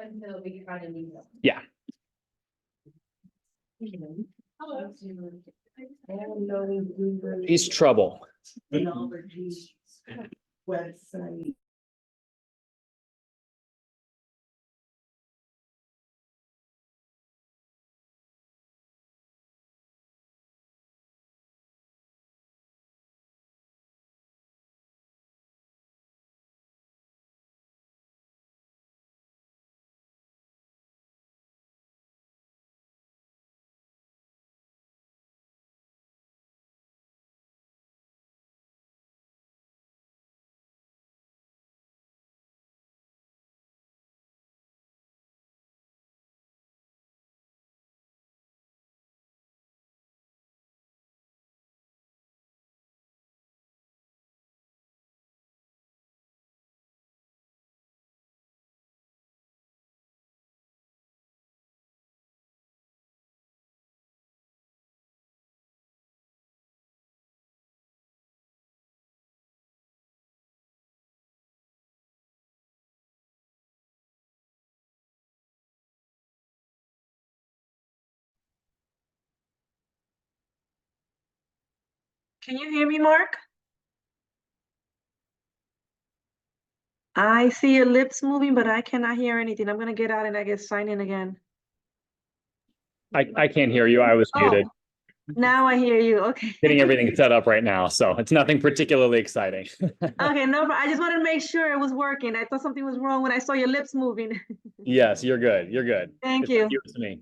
Until we try to meet them. Yeah. Hello. He's trouble. Website. Can you hear me, Mark? I see your lips moving, but I cannot hear anything. I'm gonna get out and I guess sign in again. I can't hear you. I was muted. Oh, now I hear you. Okay. Getting everything set up right now, so it's nothing particularly exciting. Okay, no, but I just wanted to make sure it was working. I thought something was wrong when I saw your lips moving. Yes, you're good. You're good. Thank It's you. you to me.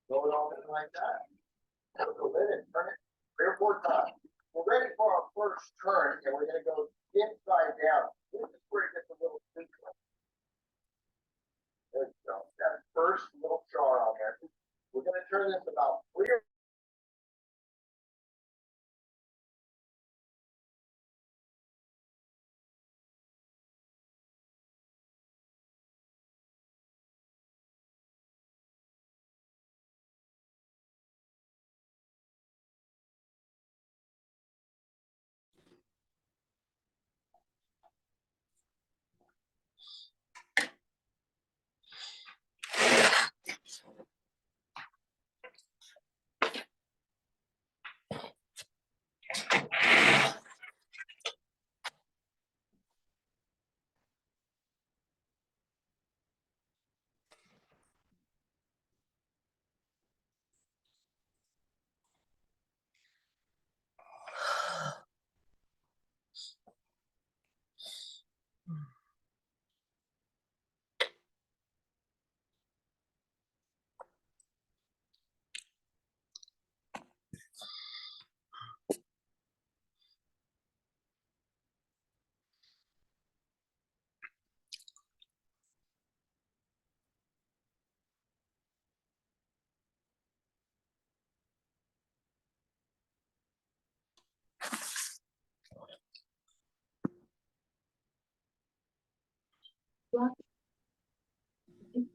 Going on like that. Go in and turn it 3 or 4 times. We're ready for our first turn, and we're gonna go inside down. This is where it gets a little tricky. There you go. That first little char on there. We're gonna turn this about 3 or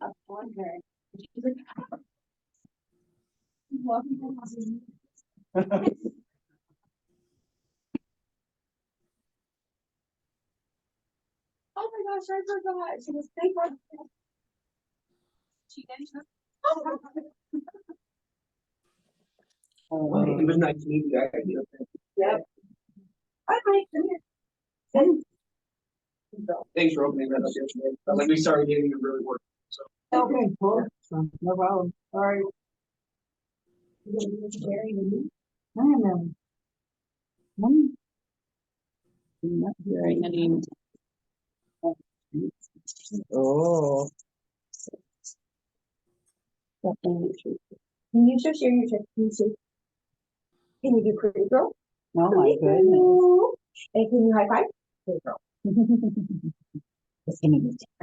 I'm wondering. She's like, walking down the street. Oh my gosh, I forgot. She was thinking. She did. She was. Well, it was nice to meet you guys. Yep. Hi, Mike. Come here. Thanks for opening that up yesterday. Like we started getting it really work. Okay, cool. No problem. All right. I am. Not hearing any. Oh. Can you just share your check, please? Can you do pretty girl? Oh my goodness. And can you high five? Pretty girl. I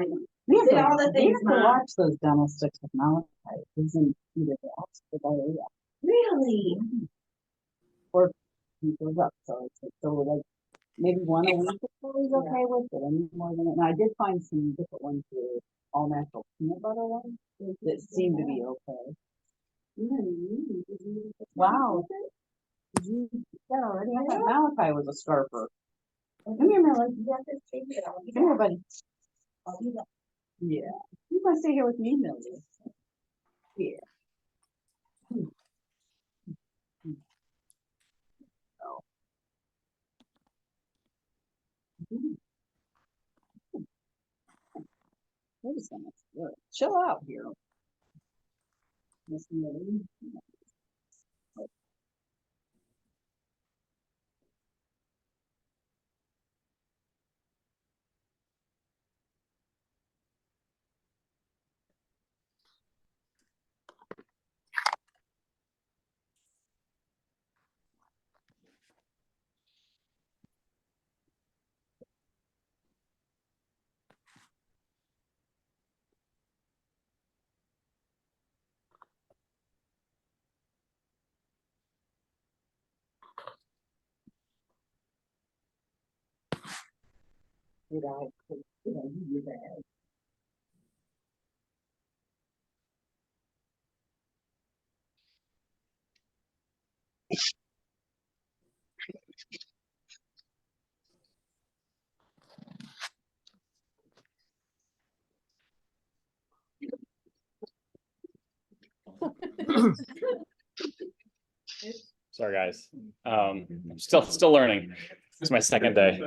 know. We have Did to, all the we things, have to Mom. watch those demo sticks with Malachi. He's in either the Oxford area Really? or he goes up. So it's like, so like maybe one a week is always okay with it. Any more than it. And I did find some different ones with all natural peanut butter ones that seem to be okay. Wow. Did you get that already? I thought Malachi was a scarfer. Come here, Millie. Come here, buddy. Yeah. You want to stay here with me, Millie? Yeah. Oh. Wait a second. Look, chill out here. Miss Millie. Did I do that? Sorry, guys. I'm still learning. It's my second day.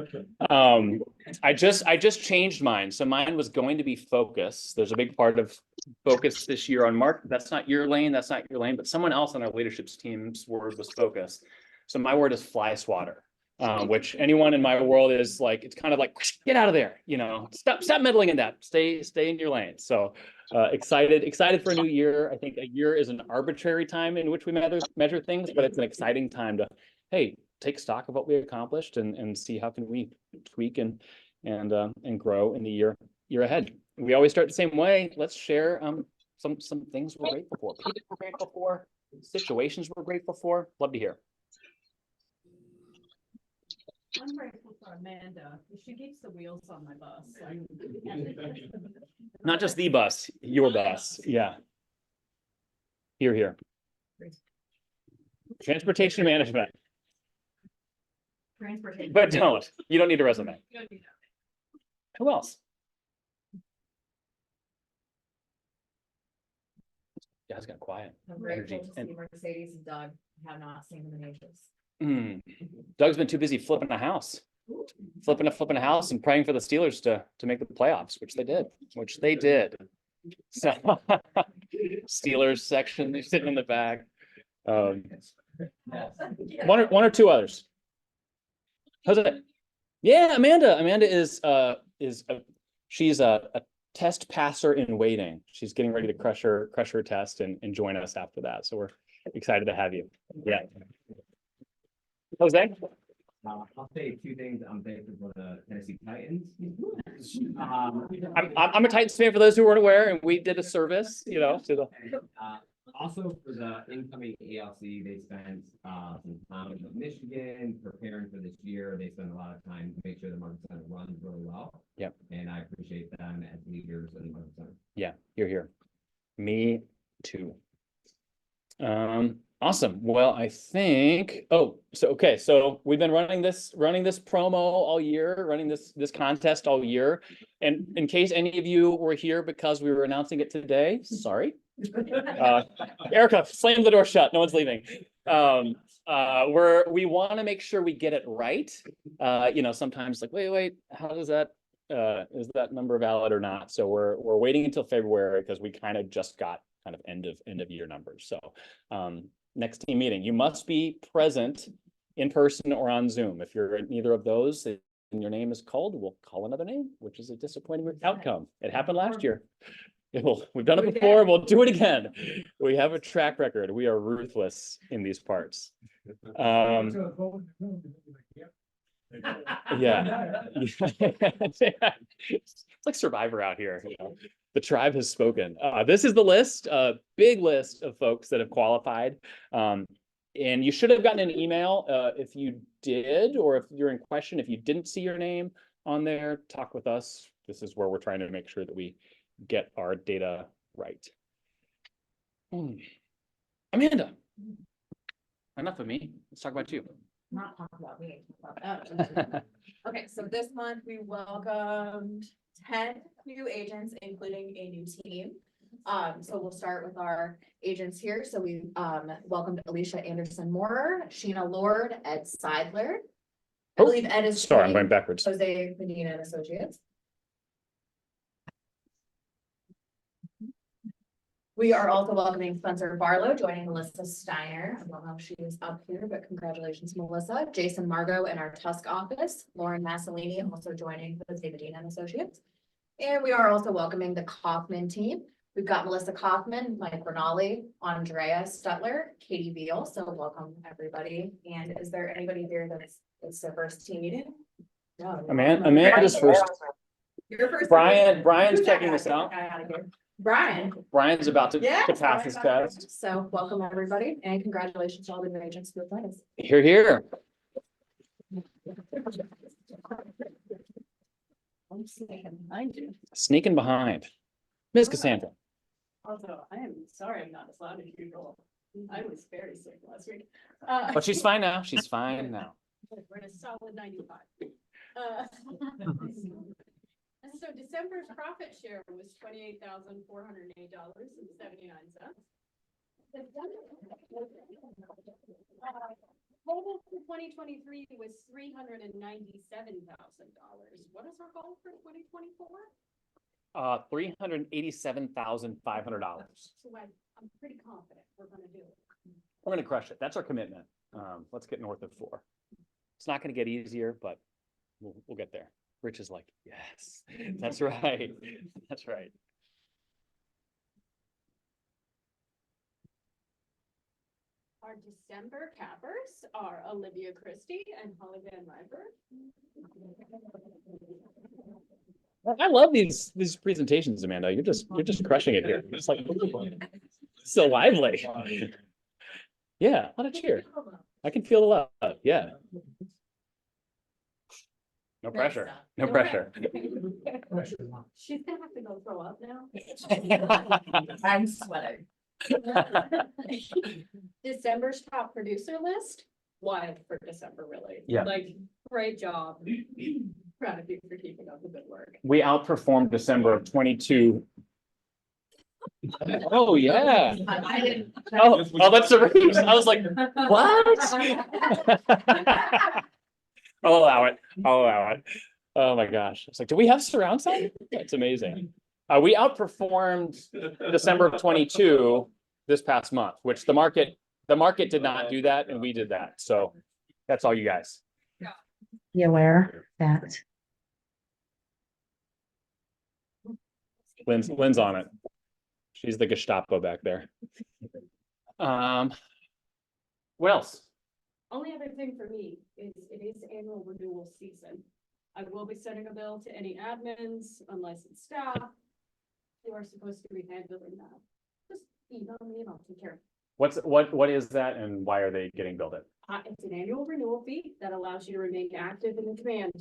I just changed mine. So mine was going to be focus. There's a big part of focus this year on Mark. That's not your lane. That's not your lane. But someone else on our leadership team's word was focus. So my word is fly swatter. Which anyone in my world is like, it's kind of like, get out of there, you know, stop meddling in that, stay in your lane. So excited for a new year. I think a year is an arbitrary time in which we measure things, but it's an exciting time to, hey, take stock of what we accomplished and see how can we tweak and grow in the year ahead. We always start the same way. Let's share some things we're grateful for, people we're grateful for, situations we're grateful for. Love to hear. I'm grateful for Amanda. She keeps the wheels on my bus. Not just the bus, your bus. Yeah. Here. Transportation management. Transportation. But you don't need a resume. Who else? You guys got quiet. I'm grateful Energy. to see Mercedes and Doug. Have not seen them in ages. Doug's been too busy flipping a house, flipping a house and praying for the Steelers to make the playoffs, which they did. So Steelers section, they're sitting in the back. One or two others. How's it? Yeah, Amanda. Amanda is she's a test passer in waiting. She's getting ready to crush her test and join us after that. So we're excited to have you. Yeah. Jose? I'll say two things. I'm thankful for the Tennessee Titans. I'm a Titans fan for those who weren't aware, and we did a service, to the. Also for the incoming ALC, they spent some time in Michigan preparing for this year. They spent a lot of time to make sure the Market Center runs really well. Yep. And I appreciate them as leaders in the Market Center. Yeah, you're here. Me too. Awesome. Well, I think, so we've been running this promo all year, running this contest all year. And in case any of you were here because we were announcing it today, sorry. Erica, slam the door shut. No one's leaving. We want to make sure we get it right. Sometimes like, wait, how does that, is that number valid or not? So we're waiting until February because we kind of just got kind of end of year numbers. So, next team meeting, you must be present in person or on Zoom. If you're in either of those and your name is called, we'll call another name, which is a disappointing outcome. It happened last year. We've done it before. We'll do it again. We have a track record. We are ruthless in these parts. Yeah. It's like Survivor out here. The tribe has spoken. This is the list, a big list of folks that have qualified. And you should have gotten an email if you did, or if you're in question, if you didn't see your name on there, talk with us. This is where we're trying to make sure that we get our data right. Amanda, enough of me. Let's talk about you. Not talk about me. Talk about them. Okay, so this month we welcomed 10 new agents, including a new team. So we'll start with our agents here. So we welcomed Alicia Anderson Moorer, Sheena Lord, Ed Seidler. I believe Ed is. Sorry, I'm going backwards. Jose Medina and Associates. We are also welcoming Spencer Barlow, joining Melissa Steiner. I don't know if she is up here, but congratulations, Melissa. Jason Margot in our Tusk office. Lauren Massolini also joining Jose Medina and Associates. And we are also welcoming the Kaufman team. We've got Melissa Kaufman, Mike Rinaldi, Andrea Stutler, Katie Veal. So welcome everybody. And is there anybody here that's their first team meeting? No. Amanda's first. Your first. Brian's checking this out. Brian's about to pass his test. So welcome everybody and congratulations to all the new agents who applied us. Here. I'm sneaking behind you. Sneaking behind. Ms. Cassandra. Also, I am sorry I'm not as loud as usual. I was very sick last week. But she's fine now. She's fine now. We're in a solid 95. So December's profit share was $28,408.79. Total for 2023 was $397,000. What is our goal for 2024? $387,500. So I'm pretty confident we're gonna do it. We're gonna crush it. That's our commitment. Let's get north of 4. It's not gonna get easier, but we'll get there. Rich is like, yes, that's right. That's right. Our December cappers are Olivia Christie and Holly Van River. I love these presentations, Amanda. You're just crushing it here. It's like so lively. Yeah, a lot of cheer. I can feel the love. Yeah. No pressure. No pressure. She's gonna have to go throw up now. I'm sweating. December's top producer list, wild for December, really. Yeah. Like, great job. Proud of you for keeping up the good work. We outperformed December of 22. Oh, yeah. I didn't. Oh, that's the ruse. I was like, what? I'll allow it. I'll allow it. Oh my gosh. It's like, do we have surround sound? That's amazing. We outperformed December of 22 this past month, which the market did not do that, and we did that. So that's all you guys. Be aware that. Lynn's on it. She's the Gestapo back there. What else? Only other thing for me is it is annual renewal season. I will be sending a bill to any admins, unlicensed staff who are supposed to be handling that. Just email me and I'll take care of it. What is that, and why are they getting billed it? It's an annual renewal fee that allows you to remain active in the command,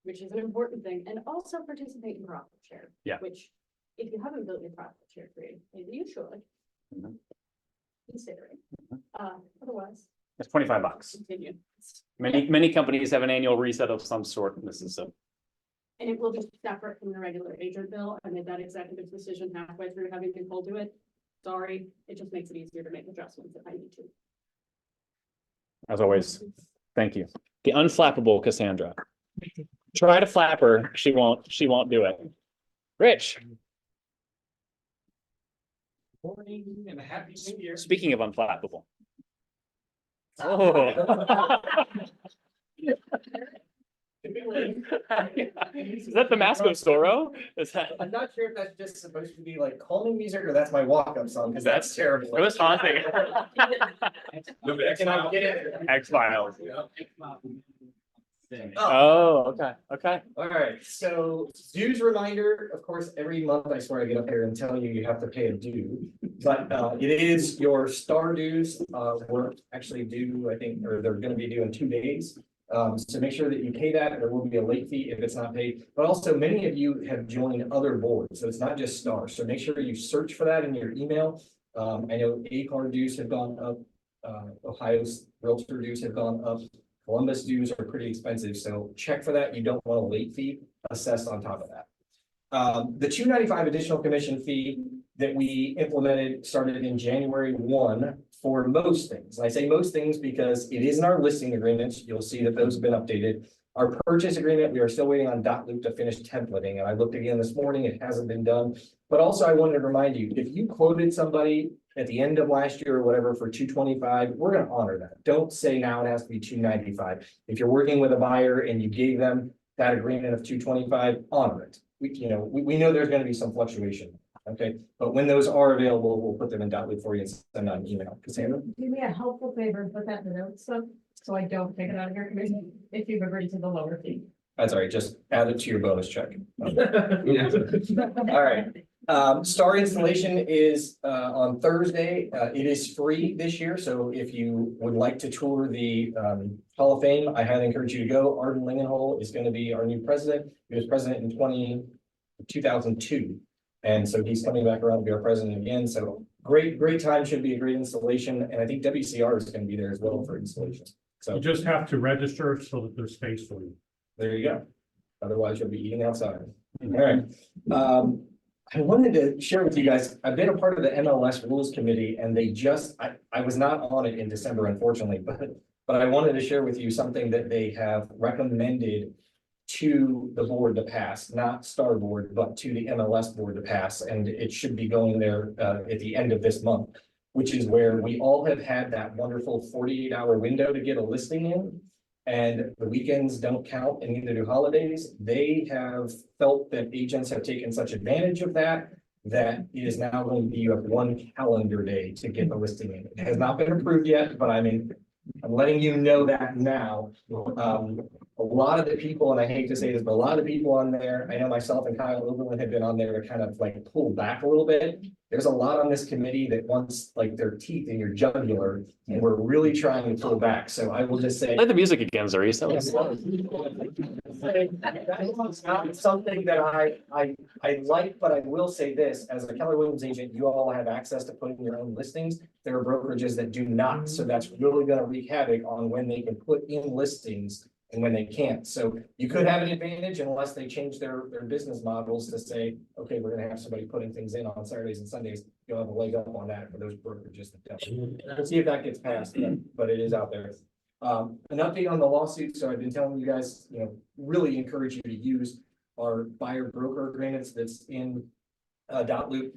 which is an important thing, and also participate in profit share. Yeah. Which, if you haven't built your profit share trade, maybe you should. Mhm. Consider it. Otherwise, It's $25. continue. Many companies have an annual reset of some sort, and this is a And it will be separate from the regular agent bill. I made that executive decision halfway through having Nicole do it. Sorry, it just makes it easier to make adjustments if I need to. as always. Thank you. The unflappable Cassandra. Try to flap her. She won't do it. Rich, Morning and a happy new year. speaking of unflappable. Oh. Is that the Masco Storo? Is that? I'm not sure if that's just supposed to be like calming music or that's my walk-up song, because that's terrible. It was haunting. Can I get it? X-Files. Oh, Oh, okay. all right. So dues reminder, of course, every month I swear I get up here and tell you have to pay a due. But it is your star dues, were actually due, I think, or they're gonna be due in 2 days. So make sure that you pay that. There will be a late fee if it's not paid, but also many of you have joined other boards, so it's not just Star. So make sure you search for that in your email. I know ACAR dues have gone up, Ohio's Realtor dues have gone up. Columbus dues are pretty expensive, so check for that. You don't want a late fee assessed on top of that. The $295 additional commission fee that we implemented started in January 1 for most things. I say most things because it is in our listing agreements. You'll see that those have been updated. Our purchase agreement, we are still waiting on .loop to finish templating, and I looked again this morning, it hasn't been done. But also I wanted to remind you, if you quoted somebody at the end of last year or whatever for $225, we're gonna honor that. Don't say now it has to be $295. If you're working with a buyer and you gave them that agreement of $225, honor it. We know there's gonna be some fluctuation, okay? But when those are available, we'll put them in .loop for you and send out an email. Cassandra? Do me a helpful favor and put that in the notes, so I don't take it out of your commission if you've agreed to the lower fee. That's all right, just add it to your bonus check. All right. Star installation is on Thursday. It is free this year, so if you would like to tour the Hall of Fame, I highly encourage you to go. Arden Lingenhol is going to be our new president. He was president in 2002, and so he's coming back around to be our president again. So great time, should be a great installation, and I think WCR is going to be there as well for installation. So You just have to register so that there's space for you. there you go. Otherwise, you'll be eating outside. All right. I wanted to share with you guys, I've been a part of the MLS Rules Committee and they just, I was not on it in December, unfortunately, but I wanted to share with you something that they have recommended to the board to pass, not Star Board, but to the MLS board to pass, and it should be going there at the end of this month, which is where we all have had that wonderful 48-hour window to get a listing in. And the weekends don't count and neither do holidays. They have felt that agents have taken such advantage of that, that it is now going to be you have 1 calendar day to get the listing in. It has not been approved yet, but I'm letting you know that now. A lot of the people, and I hate to say this, but a lot of the people on there, I know myself and Kyle Oberlin have been on there to kind of like pull back a little bit. There's a lot on this committee that wants like their teeth in your jugular, and we're really trying to pull back. So I will just say. Play the music again, Zarice. That was- It's not something that I like, but I will say this, as a Keller Williams agent, you all have access to putting your own listings. There are brokerages that do not, so that's really gonna wreak havoc on when they can put in listings and when they can't. So you could have an advantage unless they change their business models to say, okay, we're gonna have somebody putting things in on Saturdays and Sundays. You'll have a leg up on that for those brokerages that don't. We'll see if that gets passed, but it is out there. An update on the lawsuit. So I've been telling you guys, really encourage you to use our buyer broker agreements that's in .loop.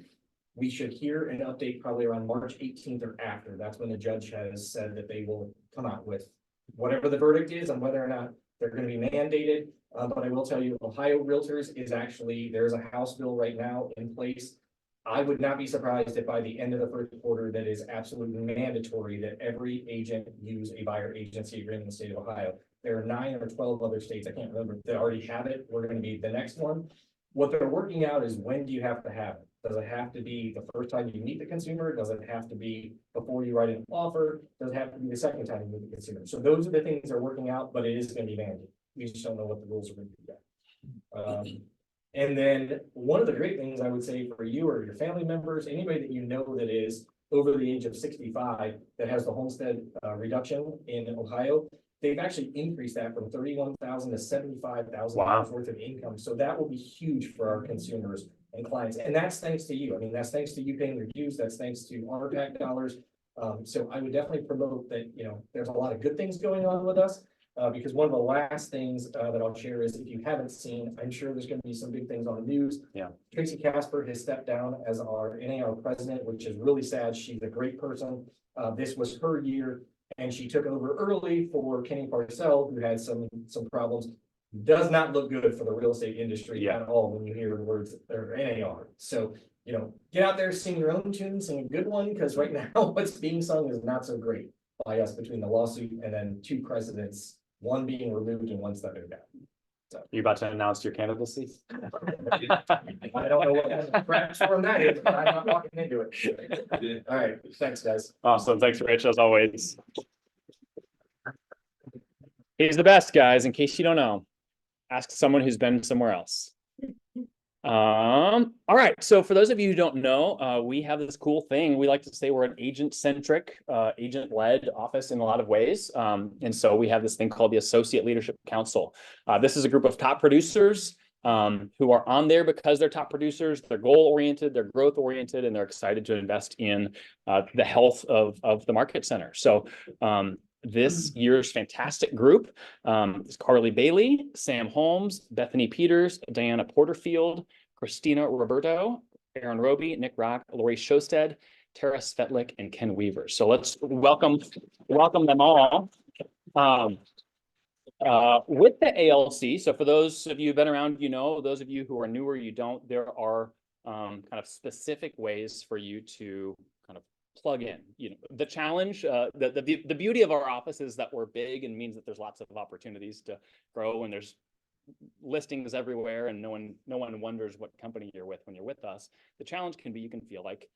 We should hear an update probably around March 18th or after. That's when the judge has said that they will come out with whatever the verdict is on whether or not they're going to be mandated. But I will tell you, Ohio Realtors is actually, there's a House bill right now in place. I would not be surprised if by the end of the first quarter, that is absolutely mandatory that every agent use a buyer agency agreement in the state of Ohio. There are 9 or 12 other states, I can't remember, that already have it. We're going to be the next one. What they're working out is when do you have to have it? Does it have to be the first time you meet the consumer? Does it have to be before you write an offer? Does it have to be the second time you meet the consumer? So those are the things they're working out, but it is going to be mandated. We just don't know what the rules are going to be yet. And then one of the great things I would say for you or your family members, anybody that you know that is over the age of 65 that has the homestead reduction in Ohio, they've actually increased that from $31,000 to $75,000 worth of income. So that will be huge for our consumers and clients. And that's thanks to you. I mean, that's thanks to you paying your dues. That's thanks to our tax dollars. So I would definitely promote that, there's a lot of good things going on with us. Because one of the last things that I'll share is if you haven't seen, I'm sure there's going to be some big things on the news. Yeah. Tracy Casper has stepped down as our NAR president, which is really sad. She's a great person. This was her year and she took over early for Kenny Parcell, who had some problems. Does not look good for the real estate industry at all when you hear the words or NAR. So, get out there, sing your own tune, sing a good one, because right now what's being sung is not so great by us between the lawsuit and then 2 presidents. One being removed and one stepping down. So You about to announce your candidacy? I don't know what kind of crap form that is, but I'm not walking into it. All right, thanks, guys. Awesome. Thanks, Rich, as always. He's the best, guys, in case you don't know. Ask someone who's been somewhere else. All right. So for those of you who don't know, we have this cool thing. We like to say we're an agent-centric, agent-led office in a lot of ways. And so we have this thing called the Associate Leadership Council. This is a group of top producers who are on there because they're top producers. They're goal-oriented, they're growth-oriented, and they're excited to invest in the health of the market center. So this year's fantastic group is Carly Bailey, Sam Holmes, Bethany Peters, Diana Porterfield, Christina Roberto, Aaron Roby, Nick Rock, Lori Shosted, Tara Svetlik, and Ken Weaver. So let's welcome them all. With the ALC, so for those of you who've been around, those of you who are newer, you don't, there are kind of specific ways for you to kind of plug in. The challenge, the beauty of our office is that we're big and means that there's lots of opportunities to grow, and there's listings everywhere, and no one wonders what company you're with when you're with us. The challenge can be you can feel like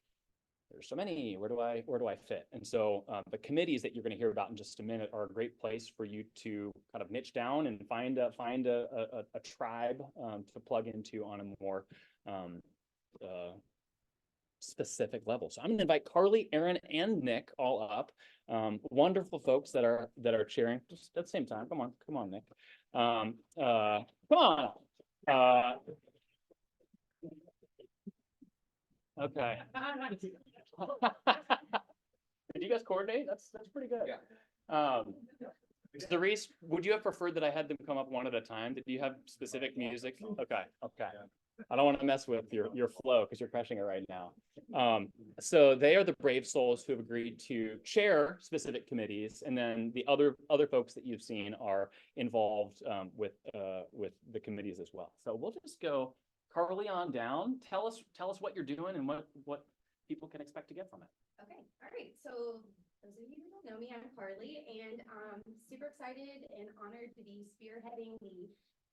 there's so many, where do I fit? And so the committees that you're going to hear about in just a minute are a great place for you to kind of niche down and find a tribe to plug into on a more specific level. So I'm going to invite Carly, Aaron, and Nick all up. Wonderful folks that are cheering just at the same time. Come on, Nick. Come on. Okay. Did you guys coordinate? That's pretty good. Yeah. Cerise, would you have preferred that I had them come up one at a time? Did you have specific music? Okay, okay. I don't want to mess with your flow because you're crushing it right now. So they are the brave souls who have agreed to chair specific committees, and then the other folks that you've seen are involved with the committees as well. So we'll just go Carly on down. Tell us what you're doing and what people can expect to get from it. Okay, all right. So those of you who don't know me, I'm Carly, and super excited and honored to be spearheading the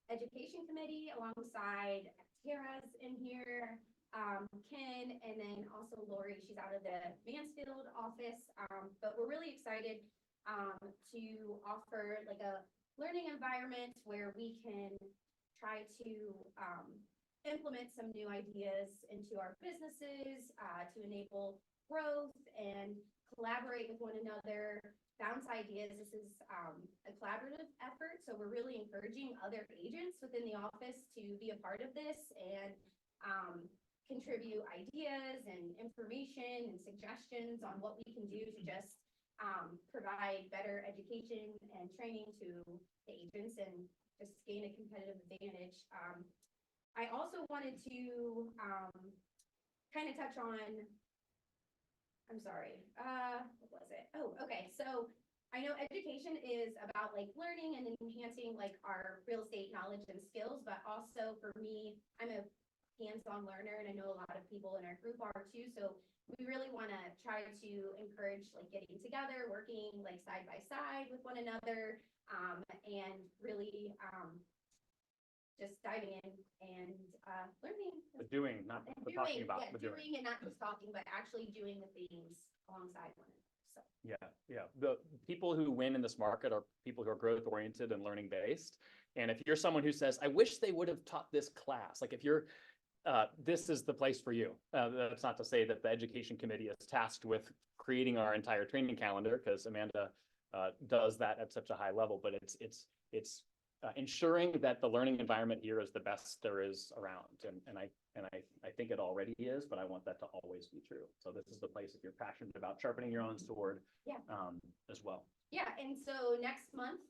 education committee alongside Tara's in here, Ken, and then also Lori. She's out of the Mansfield office, but we're really excited to offer like a learning environment where we can try to implement some new ideas into our businesses to enable growth and collaborate with one another, bounce ideas. This is a collaborative effort, so we're really encouraging other agents within the office to be a part of this and contribute ideas and information and suggestions on what we can do to just provide better education and training to the agents and just gain a competitive advantage. I also wanted to kind of touch on, I'm sorry, what was it? Oh, okay. So I know education is about like learning and enhancing like our real estate knowledge and skills, but also for me, I'm a hands-on learner, and I know a lot of people in our group are too. So we really want to try to encourage like getting together, working like side by side with one another, and really just diving in and learning. The doing, not the talking about, yeah, the doing. doing and not just talking, but actually doing the things alongside one another. So Yeah. The people who win in this market are people who are growth oriented and learning based. And if you're someone who says, I wish they would have taught this class, like if you're, this is the place for you. That's not to say that the education committee is tasked with creating our entire training calendar, because Amanda does that at such a high level, but it's ensuring that the learning environment here is the best there is around. And I think it already is, but I want that to always be true. So this is the place if you're passionate about sharpening your own sword, as well. yeah, and so next month,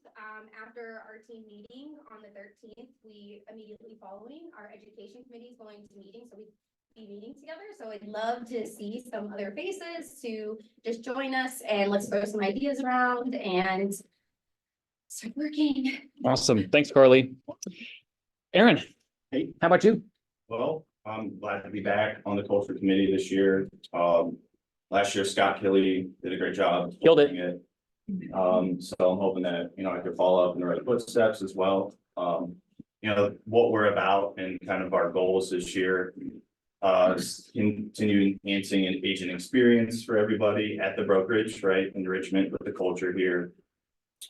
after our team meeting on the 13th, we immediately following our education committee is going to meeting, so we be meeting together. So I'd love to see some other faces to just join us, and let's throw some ideas around and start working. Awesome. Thanks, Carly. Aaron, Hey. how about you? Well, I'm glad to be back on the culture committee this year. Last year Scott Kelly did a great job. Killed it. So I'm hoping that, I could follow up in the right footsteps as well. What we're about and kind of our goals this year. Is continue enhancing an agent experience for everybody at the brokerage, right? Enrichment with the culture here.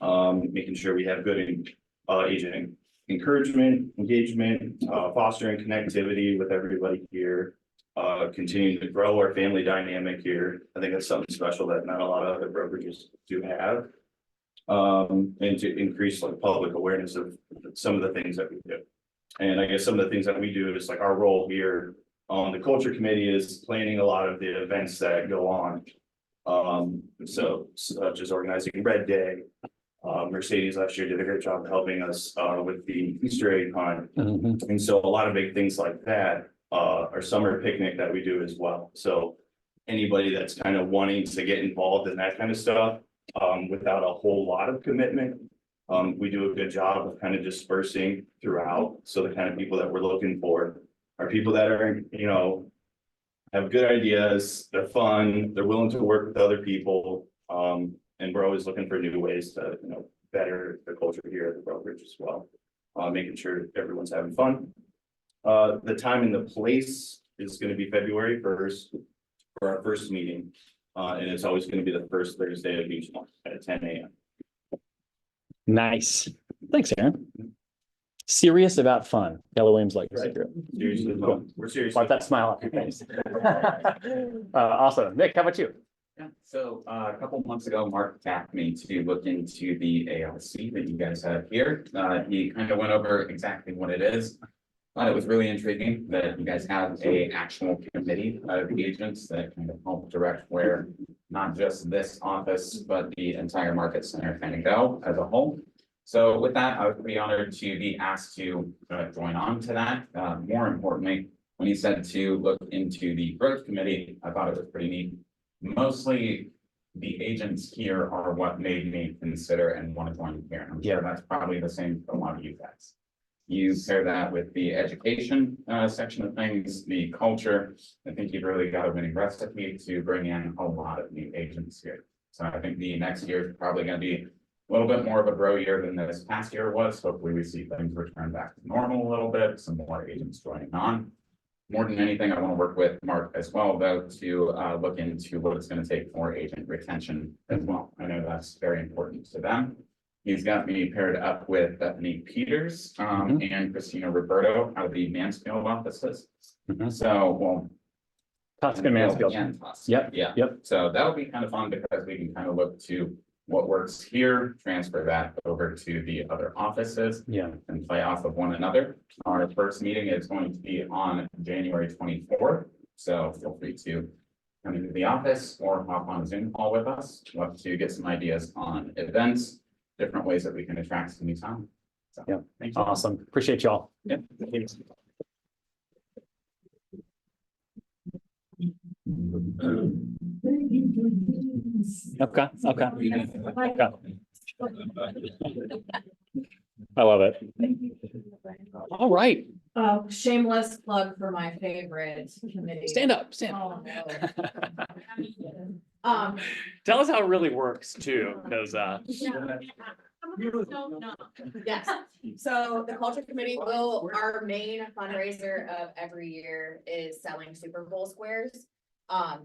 Making sure we have good agent encouragement, engagement, fostering connectivity with everybody here. Continuing to grow our family dynamic here. I think that's something special that not a lot of other brokerages do have. And to increase like public awareness of some of the things that we do. And I guess some of the things that we do is like our role here on the culture committee is planning a lot of the events that go on. So such as organizing Red Day. Mercedes last year did a great job helping us with the Easter egg hunt. And so a lot of big things like that, our summer picnic that we do as well. So anybody that's kind of wanting to get involved in that kind of stuff, without a whole lot of commitment, we do a good job of kind of dispersing throughout. So the kind of people that we're looking for are people that are, have good ideas, they're fun, they're willing to work with other people. And we're always looking for new ways to, better the culture here at the brokerage as well. Making sure everyone's having fun. The time and the place is going to be February 1st for our first meeting. And it's always going to be the first Thursday of each month at 10 a.m. Nice. Thanks, Aaron. Serious about fun. Keller Williams like Right. secret. Seriously, Cool. we're serious. Want that smile off your face. Awesome. Nick, how about you? Yeah, so a couple months ago, Mark tapped me to look into the ALC that you guys have here. He kind of went over exactly what it is. thought it was really intriguing that you guys have a actual committee of agents that kind of help direct where not just this office, but the entire market center kind of go as a whole. So with that, I would be honored to be asked to join on to that. More importantly, when he said to look into the growth committee, I thought it was pretty neat. Mostly the agents here are what made me consider and want to join here. I'm sure that's probably the same for a lot of you guys. You pair that with the education section of things, the culture. I think you've really got a winning recipe to bring in a lot of new agents here. So I think the next year is probably going to be a little bit more of a grow year than this past year was. Hopefully we see things return back to normal a little bit, some more agents joining on. More than anything, I want to work with Mark as well, though, to look into what it's going to take for agent retention as well. I know that's very important to them. He's got me paired up with Bethany Peters and Christina Roberto out of the Mansfield offices. So, well, Tusk and Mansfield. Yep. Yeah. Yep. So that'll be kind of fun because we can kind of look to what works here, transfer that over to the other offices. Yeah. And play off of one another. Our first meeting is going to be on January 24th. So feel free to come into the office or hop on a Zoom call with us. Love to get some ideas on events, different ways that we can attract some new talent. So, yeah. Thank you. Awesome. Appreciate y'all. Yeah. Okay. I love it. All right. Shameless plug for my favorite committee. Stand up. Oh, no. Tell us how it really works too, because Yes, so the culture committee our main fundraiser of every year is selling Super Bowl squares.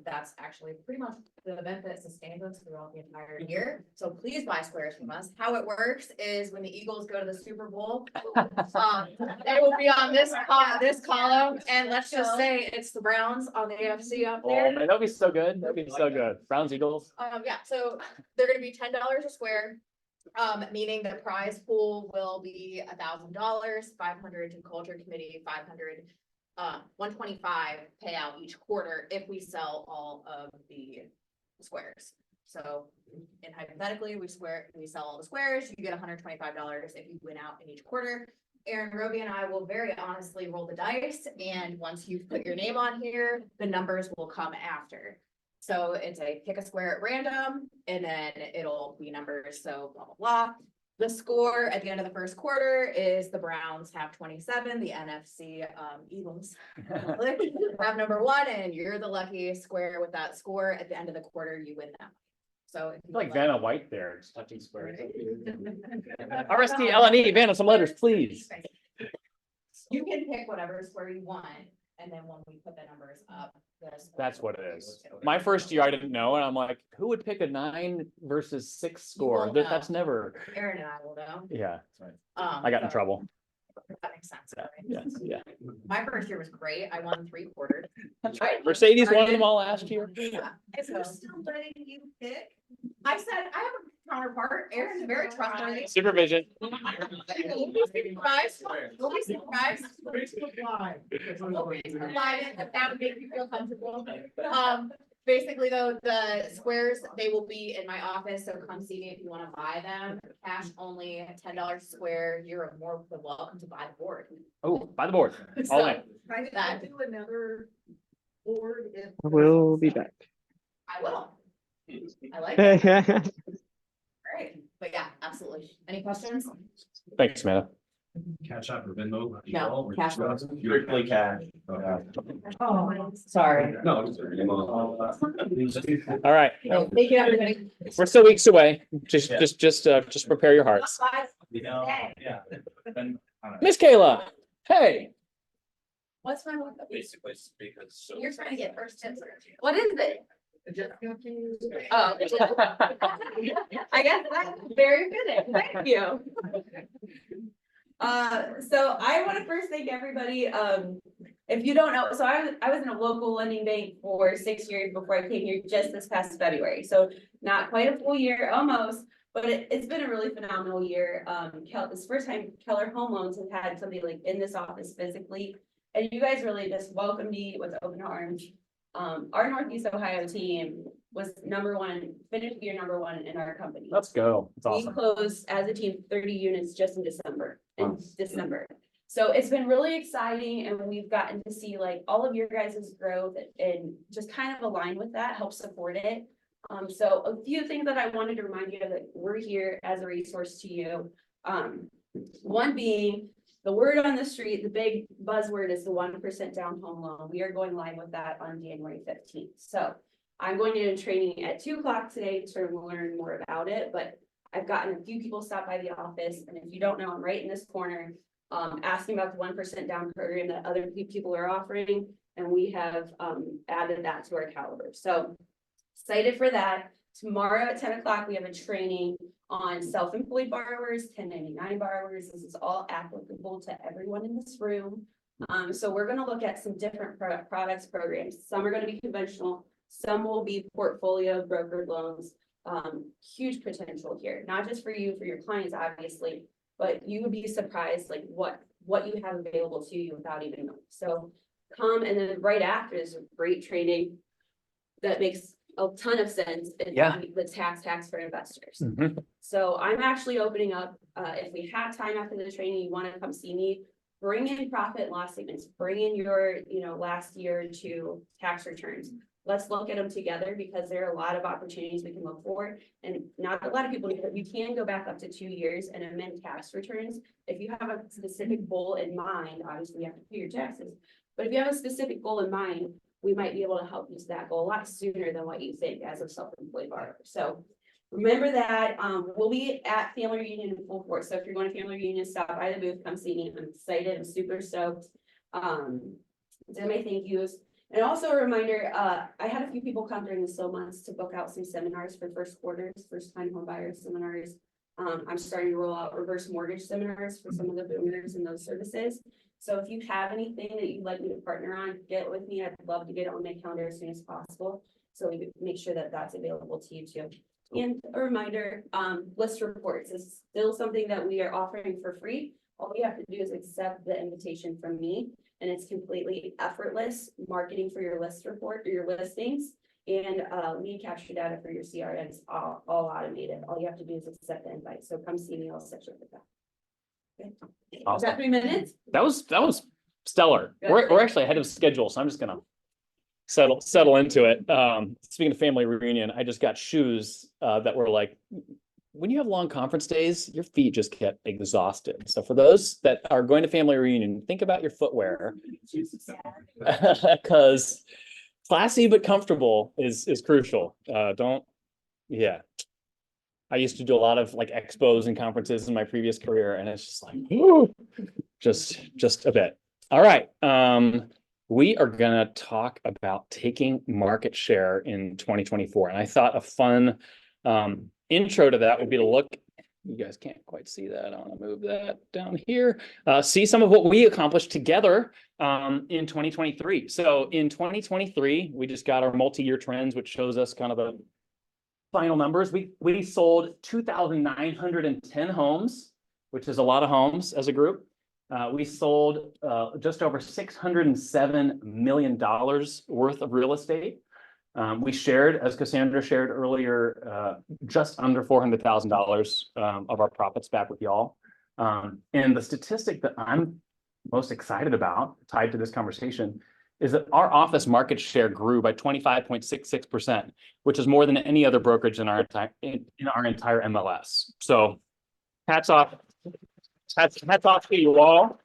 That's actually pretty much the event that sustains us throughout the entire year. So please buy squares from us. How it works is when the Eagles go to the Super Bowl, they will be on this column, and let's just say it's the Browns on the AFC up oh there. man, that'd be so good. That'd be so good. Browns, Eagles. Yeah, so they're gonna be $10 a square. Meaning the prize pool will be $1,000, 500 to culture committee, 500, 125 payout each quarter if we sell all of the squares. So, and hypothetically, we sell all the squares, you get $125 if you win out in each quarter. Aaron Roby and I will very honestly roll the dice, and once you've put your name on here, the numbers will come after. So it's a pick a square at random, and then it'll be numbers, so blah, blah, blah. The score at the end of the first quarter is the Browns have 27, the NFC Eagles have number 1, and you're the lucky square with that score. At the end of the quarter, you win that. So if you Like would Vanna White there, just touching squares. RST LNE, Vanna, some letters, please. You can pick whatever square you want, and then when we put the numbers up, That's what it is. My first year, I didn't know, and I'm like, who would pick a 9 versus 6 score? won't know. That's never. Aaron and I will know. Yeah. I got in so trouble. That makes sense. Yeah. Right? Yeah. My first year was great. I won 3 quarters. That's right. Mercedes won them all last year. Yeah. If we're still letting you pick, I said I have a counterpart. Aaron's very trustworthy. Supervision. We'll be surprised. We'll be surprised. If that would make you feel comfortable. Basically though, the squares, they will be in my office, so come see me if you want to buy them. Cash only, $10 a square. You're more than welcome to buy the board. Oh, by the board. All in. That Do another board if. We'll be back. I will. I like it. Great, but yeah, absolutely. Any questions? Thanks, Samantha. Catch up or Venmo? No, cash. Strictly cash. Oh, sorry. No. All right. Thank you, everybody. We're still weeks away. Just prepare your hearts. Yeah. Miss Kayla, hey. What's wrong with the? Basically, because. You're trying to get first tips. What is it? Oh. I guess that's very fitting. Thank you. So I want to first thank everybody. If you don't know, so I was in a local lending bank for 6 years before I came here just this past February. So not quite a full year, almost. But it's been a really phenomenal year. This first time Keller Home Loans have had somebody like in this office physically. And you guys really just welcomed me with open arms. Our Northeast Ohio team was #1, finished year #1 in our company. Let's go. It's We awesome. closed as a team 30 units just in December, So it's been really exciting and we've gotten to see like all of your guys' growth and just kind of align with that, help support it. So a few things that I wanted to remind you of that we're here as a resource to you. One being the word on the street, the big buzzword is the 1% down home loan. We are going live with that on January 15th. So I'm going to training at 2 o'clock today to sort of learn more about it, but I've gotten a few people stop by the office, and if you don't know, I'm right in this corner, asking about the 1% down program that other people are offering, and we have added that to our caliber. So excited for that. Tomorrow at 10 o'clock, we have a training on self-employed borrowers, 1099 borrowers. This is all applicable to everyone in this room. So we're going to look at some different products, programs. Some are going to be conventional. Some will be portfolio brokered loans. Huge potential here, not just for you, for your clients, obviously, but you would be surprised like what you have available to you without even knowing. So come, and then right after is a great training that makes a ton of sense. The tax for investors. So I'm actually opening up, if we have time after the training, you want to come see me, bring in profit and loss statements, bring in your, last year or two tax returns. Let's look at them together because there are a lot of opportunities we can look for. And not a lot of people know that you can go back up to 2 years and amend tax returns. If you have a specific goal in mind, obviously you have to pay your taxes, but if you have a specific goal in mind, we might be able to help you to that goal a lot sooner than what you think as a self-employed borrower. So remember that we'll be at Family Reunion in full force. So if you're going to Family Reunion, stop by the booth, come see me. I'm excited. I'm super stoked. Did my thank yous. And also a reminder, I had a few people come during the slow months to book out some seminars for first time home buyers seminars. I'm starting to roll out reverse mortgage seminars for some of the boomers and those services. So if you have anything that you'd like me to partner on, get with me. I'd love to get it on my calendar as soon as possible. So we make sure that that's available to you too. And a reminder, list reports is still something that we are offering for free. All you have to do is accept the invitation from me, and it's completely effortless marketing for your list report or your listings, and lead capture data for your CRMs, all automated. All you have to do is accept the invite. So come see me. I'll set you up with that. Okay. Was that 3 minutes? That was stellar. We're actually ahead of schedule, so I'm just gonna settle into it. Speaking of family reunion, I just got shoes that were like, when you have long conference days, your feet just get exhausted. So for those that are going to family reunion, think about your footwear, because classy but comfortable is crucial. I used to do a lot of like expos and conferences in my previous career, and it's just like, whoo, just a bit. All right. We are gonna talk about taking market share in 2024. And I thought a fun intro to that would be to look, you guys can't quite see that. I want to move that down here. See some of what we accomplished together in 2023. So in 2023, we just got our multi-year trends, which shows us kind of the final numbers. We sold 2,910 homes, which is a lot of homes as a group. We sold just over $607 million worth of real estate. We shared, as Cassandra shared earlier, just under $400,000 of our profits back with y'all. And the statistic that I'm most excited about, tied to this conversation, is that our office market share grew by 25.66%, which is more than any other brokerage in our entire MLS. So hats off to you all.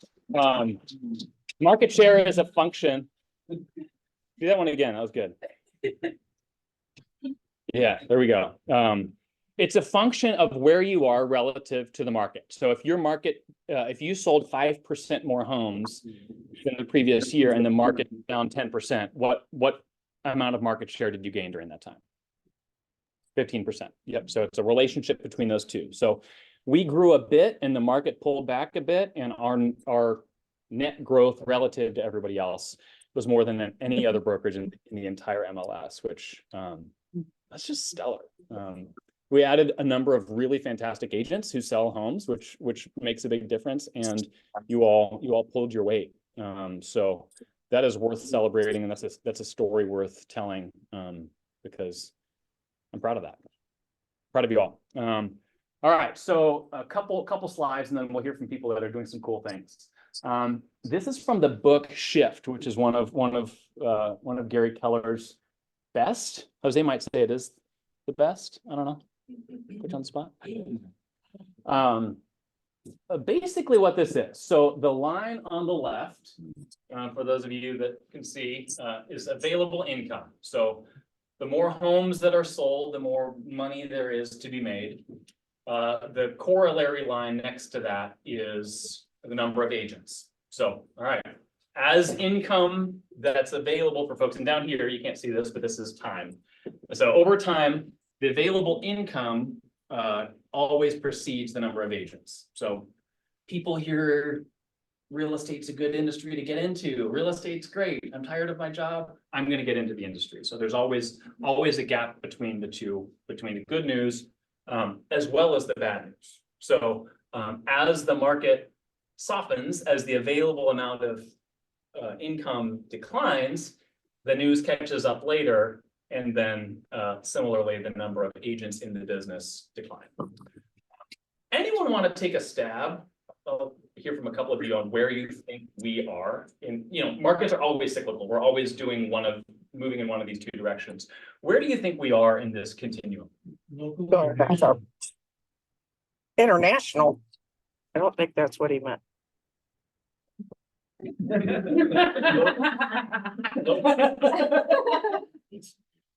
Market share is a function. Do that one again. That was good. Yeah, there we go. It's a function of where you are relative to the market. So if your market, if you sold 5% more homes than the previous year and the market down 10%, what amount of market share did you gain during that time? 15%. Yep. So it's a relationship between those two. So we grew a bit and the market pulled back a bit, and our net growth relative to everybody else was more than any other brokerage in the entire MLS, which that's just stellar. we added a number of really fantastic agents who sell homes, which makes a big difference. And you all pulled your weight. So that is worth celebrating, and that's a story worth telling, because I'm proud of that. Proud of you all. All right, so a couple slides, and then we'll hear from people that are doing some cool things. This is from the book Shift, which is one of Gary Keller's best. Jose might say it is the best. I don't know. Put you on the spot. Basically what this is. So the line on the left, for those of you that can see, is available income. So the more homes that are sold, the more money there is to be made. The corollary line next to that is the number of agents. So, all right, as income that's available for folks, and down here, you can't see this, but this is time. So over time, the available income always precedes the number of agents. So people hear real estate's a good industry to get into. Real estate's great. I'm tired of my job. I'm going to get into the industry. So there's always a gap between the two, between the good news as well as the bad news. So as the market softens, as the available amount of income declines, the news catches up later. And then similarly, the number of agents in the business decline. Anyone want to take a stab? I'll hear from a couple of you on where you think we are. In, markets are always cyclical. We're always moving in one of these two directions. Where do you think we are in this continuum? International. I don't think that's what he meant.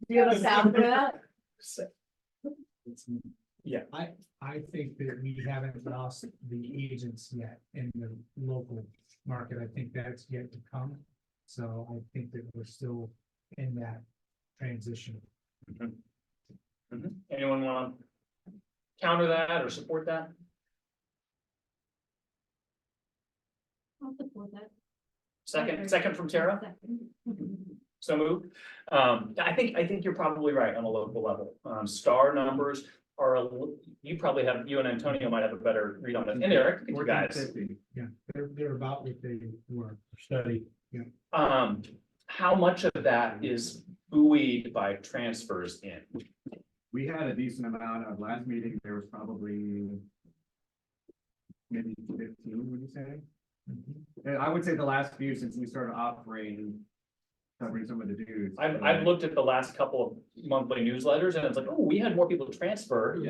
Do you have a sound for that? Yeah. I think that we haven't lost the agents yet in the local market. I think that's yet to come. So I think that we're still in that transition. Anyone want to counter that or support that? I'll support that. Second from Tara. So moved. I think you're probably right on a local level. Star numbers are, you and Antonio might have a better read on it. And Eric, you guys. Yeah, they're about what they were studied. Yeah. How much of that is buoyed by transfers in? We had a decent amount of last meeting. There was probably maybe 15, would you say? And I would say the last few since we started operating, covering some of the dues. I've looked at the last couple of monthly newsletters, and it's like, oh, we had more people transfer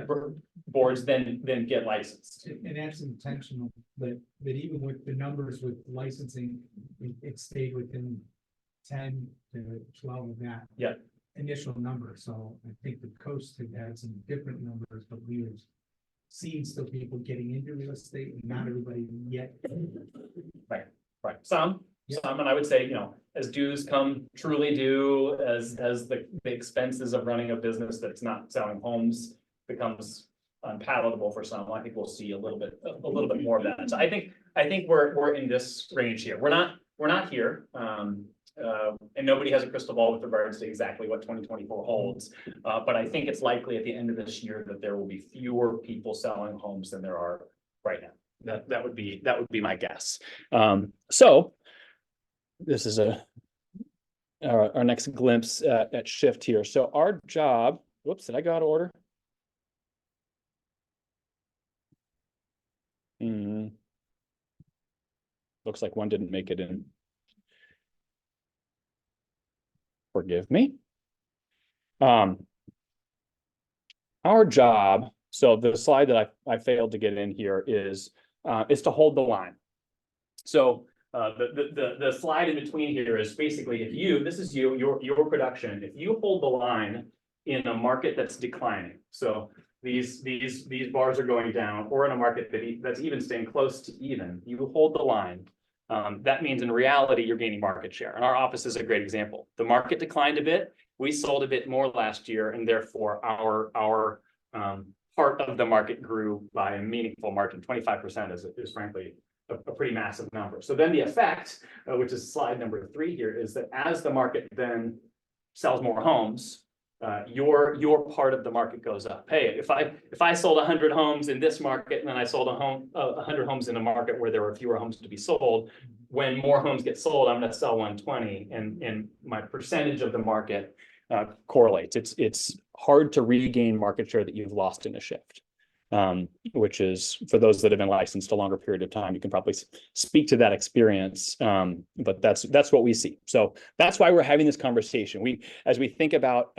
boards than get licensed. And that's intentional, but even with the numbers with licensing, it stayed within 10 to 12 of that initial number. So I think the coast had some different numbers, but we were seeing still people getting into real estate, and not everybody yet. Right. Some, and I would say, as dues come truly due, as the expenses of running a business that's not selling homes becomes unpalatable for some, I think we'll see a little bit more of that. So I think we're in this range here. We're not here. And nobody has a crystal ball with regards to exactly what 2024 holds. But I think it's likely at the end of this year that there will be fewer people selling homes than there are right now. That would be my guess. So this is our next glimpse at Shift here. So our job, whoops, did I go out of order? Looks like one didn't make it in. Forgive me. Our job, so the slide that I failed to get in here is to hold the line. So the slide in between here is basically this is your production. If you hold the line in a market that's declining, so these bars are going down, or in a market that's even staying close to even, you hold the line. That means in reality, you're gaining market share. And our office is a great example. The market declined a bit. We sold a bit more last year, and therefore our part of the market grew by a meaningful margin. 25% is frankly a pretty massive number. So then the effect, which is slide number 3 here, is that as the market then sells more homes, your part of the market goes up. Hey, if I sold 100 homes in this market and then I sold 100 homes in a market where there were fewer homes to be sold, when more homes get sold, I'm going to sell 120, and my percentage of the market correlates. It's hard to regain market share that you've lost in a shift. Which is, for those that have been licensed a longer period of time, you can probably speak to that experience. But that's what we see. So that's why we're having this conversation. As we think about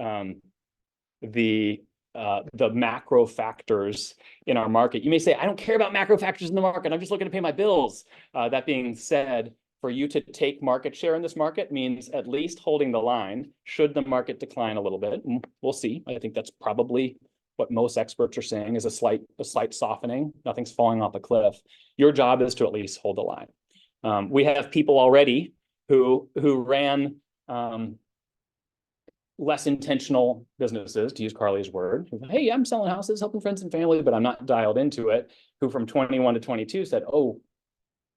the macro factors in our market, you may say, I don't care about macro factors in the market. I'm just looking to pay my bills. That being said, for you to take market share in this market means at least holding the line should the market decline a little bit. We'll see. I think that's probably what most experts are saying is a slight softening. Nothing's falling off a cliff. Your job is to at least hold the line. We have people already who ran less intentional businesses, to use Carly's word. Hey, I'm selling houses, helping friends and family, but I'm not dialed into it. Who from 21 to 22 said, oh,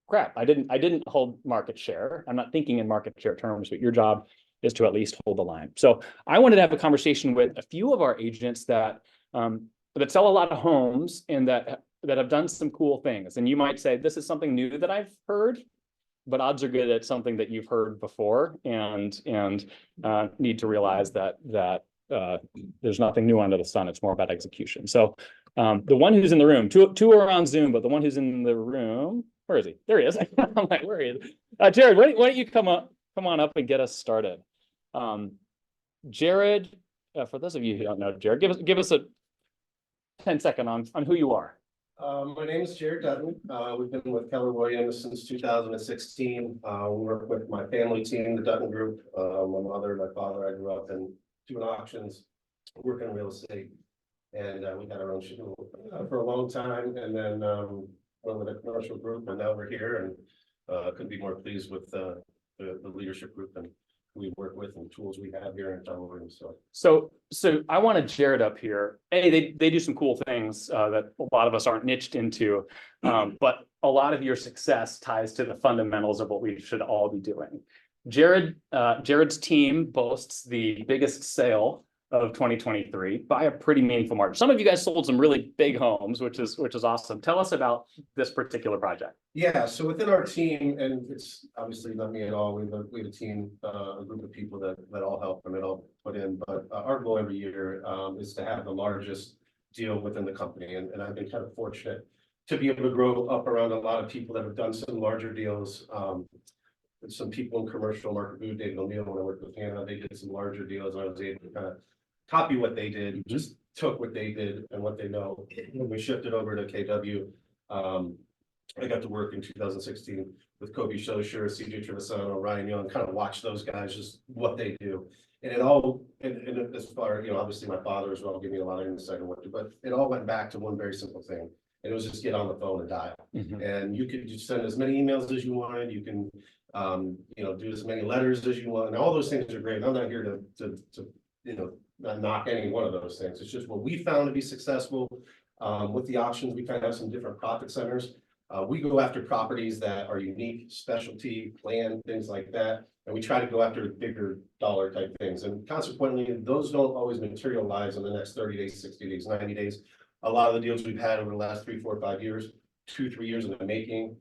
crap, I didn't hold market share. I'm not thinking in market share terms, but your job is to at least hold the line. So I wanted to have a conversation with a few of our agents that sell a lot of homes and that have done some cool things. And you might say, this is something new that I've heard, but odds are good it's something that you've heard before and need to realize that there's nothing new under the sun. It's more about execution. So the one who's in the room, two are on Zoom, but the one who's in the room, where is he? There he is. I'm like, where is he? Jared, why don't you come on up and get us started? Jared, for those of you who don't know Jared, give us a 10-second on who you are. My name is Jared Dutton. We've been with Keller Williams since 2016. We work with my family team, the Dutton Group. My mother, my father, I grew up in doing auctions, working in real estate, and we had our own show for a long time. And then went with a commercial group, and now we're here, and couldn't be more pleased with the leadership group and we work with and tools we have here in Keller Williams. So I wanted Jared up here. They do some cool things that a lot of us aren't niched into, but a lot of your success ties to the fundamentals of what we should all be doing. Jared's team boasts the biggest sale of 2023 by a pretty meaningful margin. Some of you guys sold some really big homes, which is awesome. Tell us about this particular project. Yeah, so within our team, and it's obviously not me at all, we have a team, a group of people that all help and that all put in, but our goal every year is to have the largest deal within the company. And I've been kind of fortunate to be able to grow up around a lot of people that have done some larger deals. Some people in commercial, Mark Booth, David O'Neill, when I worked with Hannah, they did some larger deals, and I was able to kind of copy what they did, just took what they did and what they know. When we shifted over to KW, I got to work in 2016 with Kobe Shosher, CJ Trevisano, Ryan Young, kind of watch those guys, just what they do. And it all, and as far, obviously my father as well gave me a lot of insight on what to do, but it all went back to one very simple thing. And it was just get on the phone and dial. And you could just send as many emails as you wanted. You can, do as many letters as you want. And all those things are great. I'm not here to not knock any one of those things. It's just what we found to be successful with the auctions. We kind of have some different profit centers. We go after properties that are unique, specialty, land, things like that. And we try to go after bigger dollar type things. And consequently, those don't always materialize in the next 30 days, 60 days, 90 days. A lot of the deals we've had over the last 3, 4, 5 years, 2, 3 years in the making,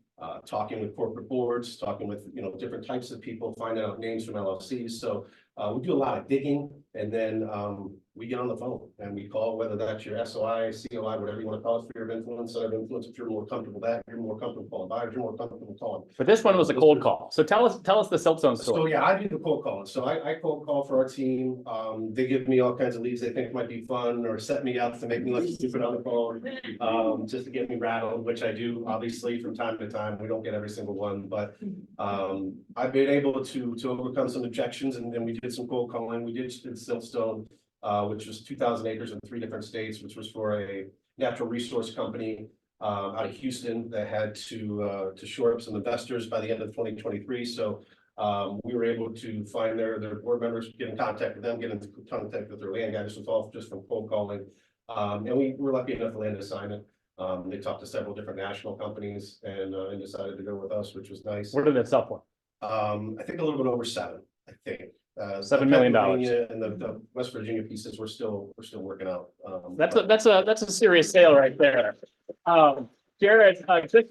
talking with corporate boards, talking with, different types of people, finding out names from LLCs. So we do a lot of digging, and then we get on the phone and we call, whether that's your SOI, COI, whatever you want to call it, sphere of influence, center of influence. If you're more comfortable with that, you're more comfortable calling buyers, you're more comfortable calling. But this one was a cold call. So tell us the Siltstone story. So yeah, I do the cold calling. So I cold call for our team. They give me all kinds of leads they think might be fun, or set me up to make me look stupid on the phone, just to get me rattled, which I do obviously from time to time. We don't get every single one, but I've been able to overcome some objections, and then we did some cold calling. We did Siltstone, which was 2,000 acres in 3 different states, which was for a natural resource company out of Houston that had to shore up some investors by the end of 2023. So we were able to find their board members, get in contact with them, get in contact with their land guys. This was all just from cold calling. And we were lucky enough to land an assignment. They talked to several different national companies and decided to go with us, which was nice. Where did it sell for? I think a little bit over 7. I think. $7 million. Pennsylvania And the West Virginia pieces, we're still working out. That's but- that's a serious sale right there. Jared, just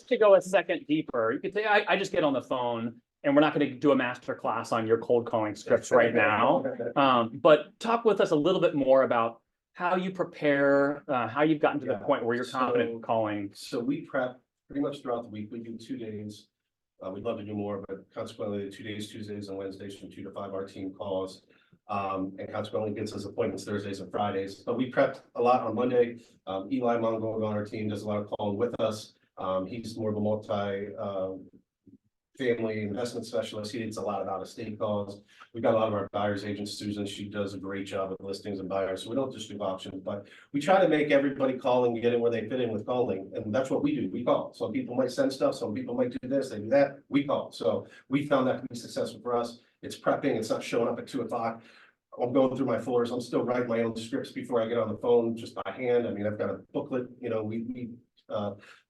to go a second deeper, you could say, I just get on the phone and we're not going to do a master class on your cold calling scripts right now. But talk with us a little bit more about how you prepare, how you've gotten to the point where you're confident in calling. So we prep pretty much throughout the week. We do 2 days. We'd love to do more, but consequently, 2 days, Tuesdays and Wednesdays from 2 to 5, our team calls. And consequently gets us appointments Thursdays and Fridays. But we prepped a lot on Monday. Eli Mongold on our team does a lot of calling with us. He's more of a family investment specialist. He does a lot of out-of-state calls. We've got a lot of our buyers agents, Susan, she does a great job of listings and buyers. So we don't just do options, but we try to make everybody call and get in where they fit in with calling. And that's what we do. We call. Some people might send stuff. Some people might do this, they do that. We call. So we found that to be successful for us. It's prepping. It's not showing up at 2 o'clock. I'm going through my folders. I'm still writing my own scripts before I get on the phone, just by hand. I mean, I've got a booklet, you know, we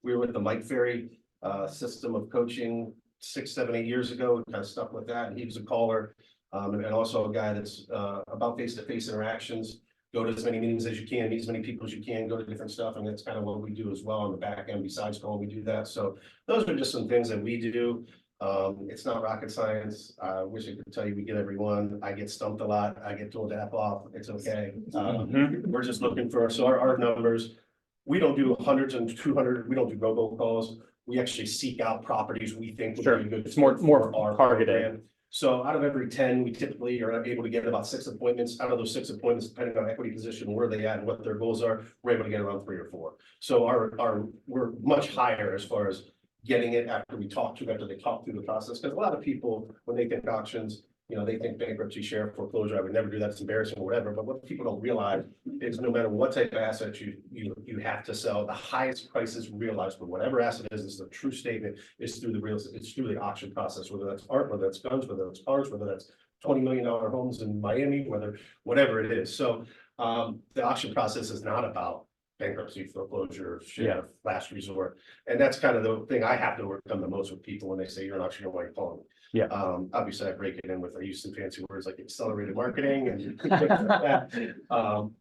were with the Mike Ferry system of coaching 6, 7, 8 years ago, kind of stuck with that. And he was a caller, and also a guy that's about face-to-face interactions. Go to as many meetings as you can, meet as many people as you can, go to different stuff. And that's kind of what we do as well on the back end. Besides calling, we do that. So those are just some things that we do. It's not rocket science. I wish I could tell you we get everyone. I get stumped a lot. I get told to F off. It's okay. We're just looking for, so our numbers, we don't do hundreds and 200. We don't do robocalls. We actually seek out properties we think would be a good. It's more our targeted. program. So out of every 10, we typically are able to get about 6 appointments. Out of those 6 appointments, depending on equity position, where they at and what their goals are, we're able to get around 3 or 4. So we're much higher as far as getting it after they talk through the process. Because a lot of people, when they think auctions, you know, they think bankruptcy, share, foreclosure. I would never do that. It's embarrassing or whatever. But what people don't realize is no matter what type of asset you have to sell, the highest prices realized for whatever asset is the true statement is through it's through the auction process, whether that's art, whether that's guns, whether that's cars, whether that's $20 million homes in Miami, whatever it is. So the auction process is not about bankruptcy, foreclosure, share, last resort. And that's kind of the thing I have to overcome the most with people when they say you're an auctioneer, why are you calling me? Yeah. Obviously I break it in with, I use some fancy words like accelerated marketing and things like that.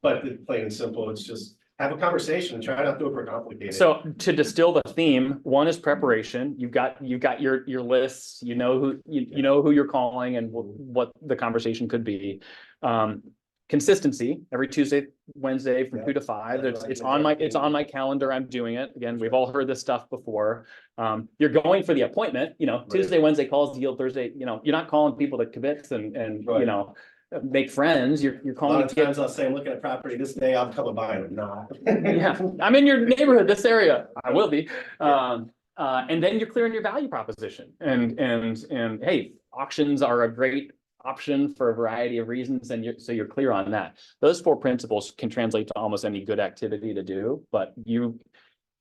But plain and simple, it's just have a conversation and try not to overcomplicate it. So to distill the theme, one is preparation. You've got your lists, you know who you're calling and what the conversation could be. Consistency every Tuesday, Wednesday from 2 to 5. It's on my calendar. I'm doing it. Again, we've all heard this stuff before. You're going for the appointment, you know, Tuesday, Wednesday calls deal, Thursday, you know, you're not calling people to commit and you know, make friends. You're calling. A lot of times I'll say I'm looking at property this day, I'll come and buy it. Not. Yeah, I'm in your neighborhood, this area. I will be. And then you're clearing your value proposition. And hey, auctions are a great option for a variety of reasons, and so you're clear on that. Those 4 principles can translate to almost any good activity to do, but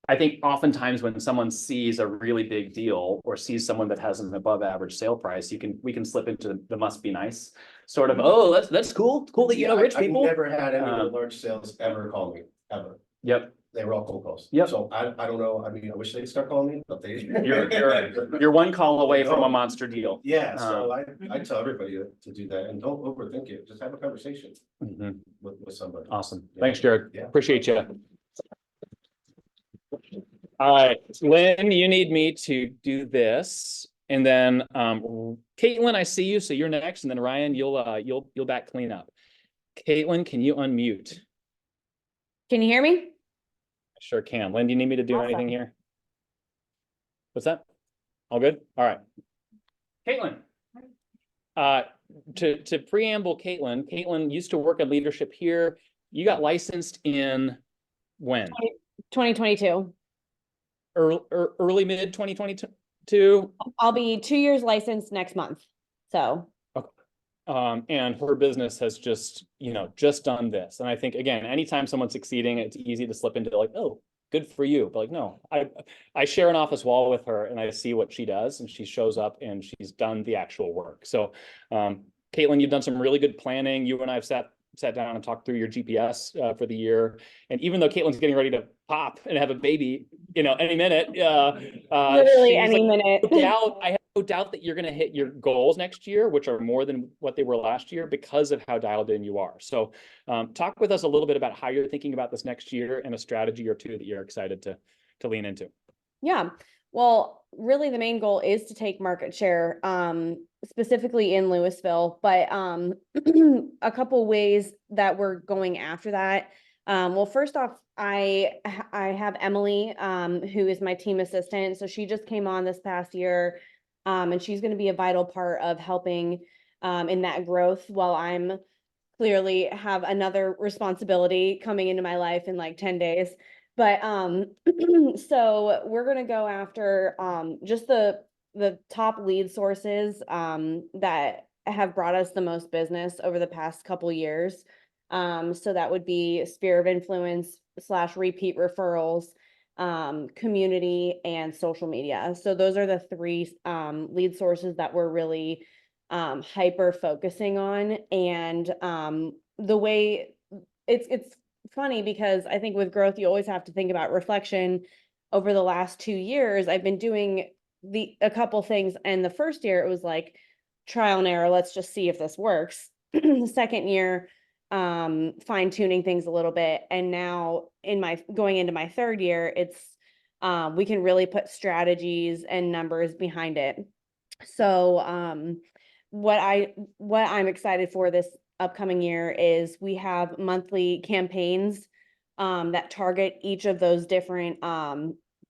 I think oftentimes when someone sees a really big deal or sees someone that has an above average sale price, we can slip into the must be nice sort of, oh, that's cool that you know rich people. I've never had any of the large sales ever call me, ever. Yep. They were all cold calls. Yep. So I don't know. I mean, I wish they'd start calling me, but they. You're one call away from a monster deal. Yeah, so I tell everybody to do that and don't overthink it. Just have a conversation with somebody. Awesome. Yeah. Thanks, Jared. Yeah. Appreciate you. All right, Lynn, you need me to do this. And then Caitlin, I see you, so you're next. And then Ryan, you'll back clean up. Caitlin, can you unmute? Can you hear me? Sure can. Lynn, do you need me to do anything here? What's that? All good? All right. Caitlin. To preamble Caitlin used to work at leadership here. You got licensed in when? 2022. Early mid 2022. I'll be 2 years licensed next month. So. And her business has just done this. And I think, again, anytime someone's succeeding, it's easy to slip into like, oh, good for you. But like, no, I share an office wall with her and I see what she does and she shows up and she's done the actual work. So, Caitlin, you've done some really good planning. You and I have sat down and talked through your GPS for the year. And even though Caitlin's getting ready to pop and have a baby, any minute, literally any minute. I doubt that you're going to hit your goals next year, which are more than what they were last year because of how dialed in you are. So talk with us a little bit about how you're thinking about this next year and a strategy or two that you're excited to lean into. Yeah, well, really the main goal is to take market share, specifically in Louisville, but a couple ways that we're going after that. Well, first off, I have Emily, who is my team assistant. So she just came on this past year, and she's going to be a vital part of helping in that growth while I'm clearly have another responsibility coming into my life in like 10 days. But so we're gonna go after just the top lead sources that have brought us the most business over the past couple years. So that would be sphere of influence / repeat referrals, community, and social media. So those are the three lead sources that we're really hyper focusing on. And the way it's funny because I think with growth, you always have to think about reflection. Over the last 2 years, I've been doing a couple things. And the first year it was like trial and error. Let's just see if this works. The second year, fine tuning things a little bit. And now going into my third year, it's we can really put strategies and numbers behind it. So what I'm excited for this upcoming year is we have monthly campaigns that target each of those different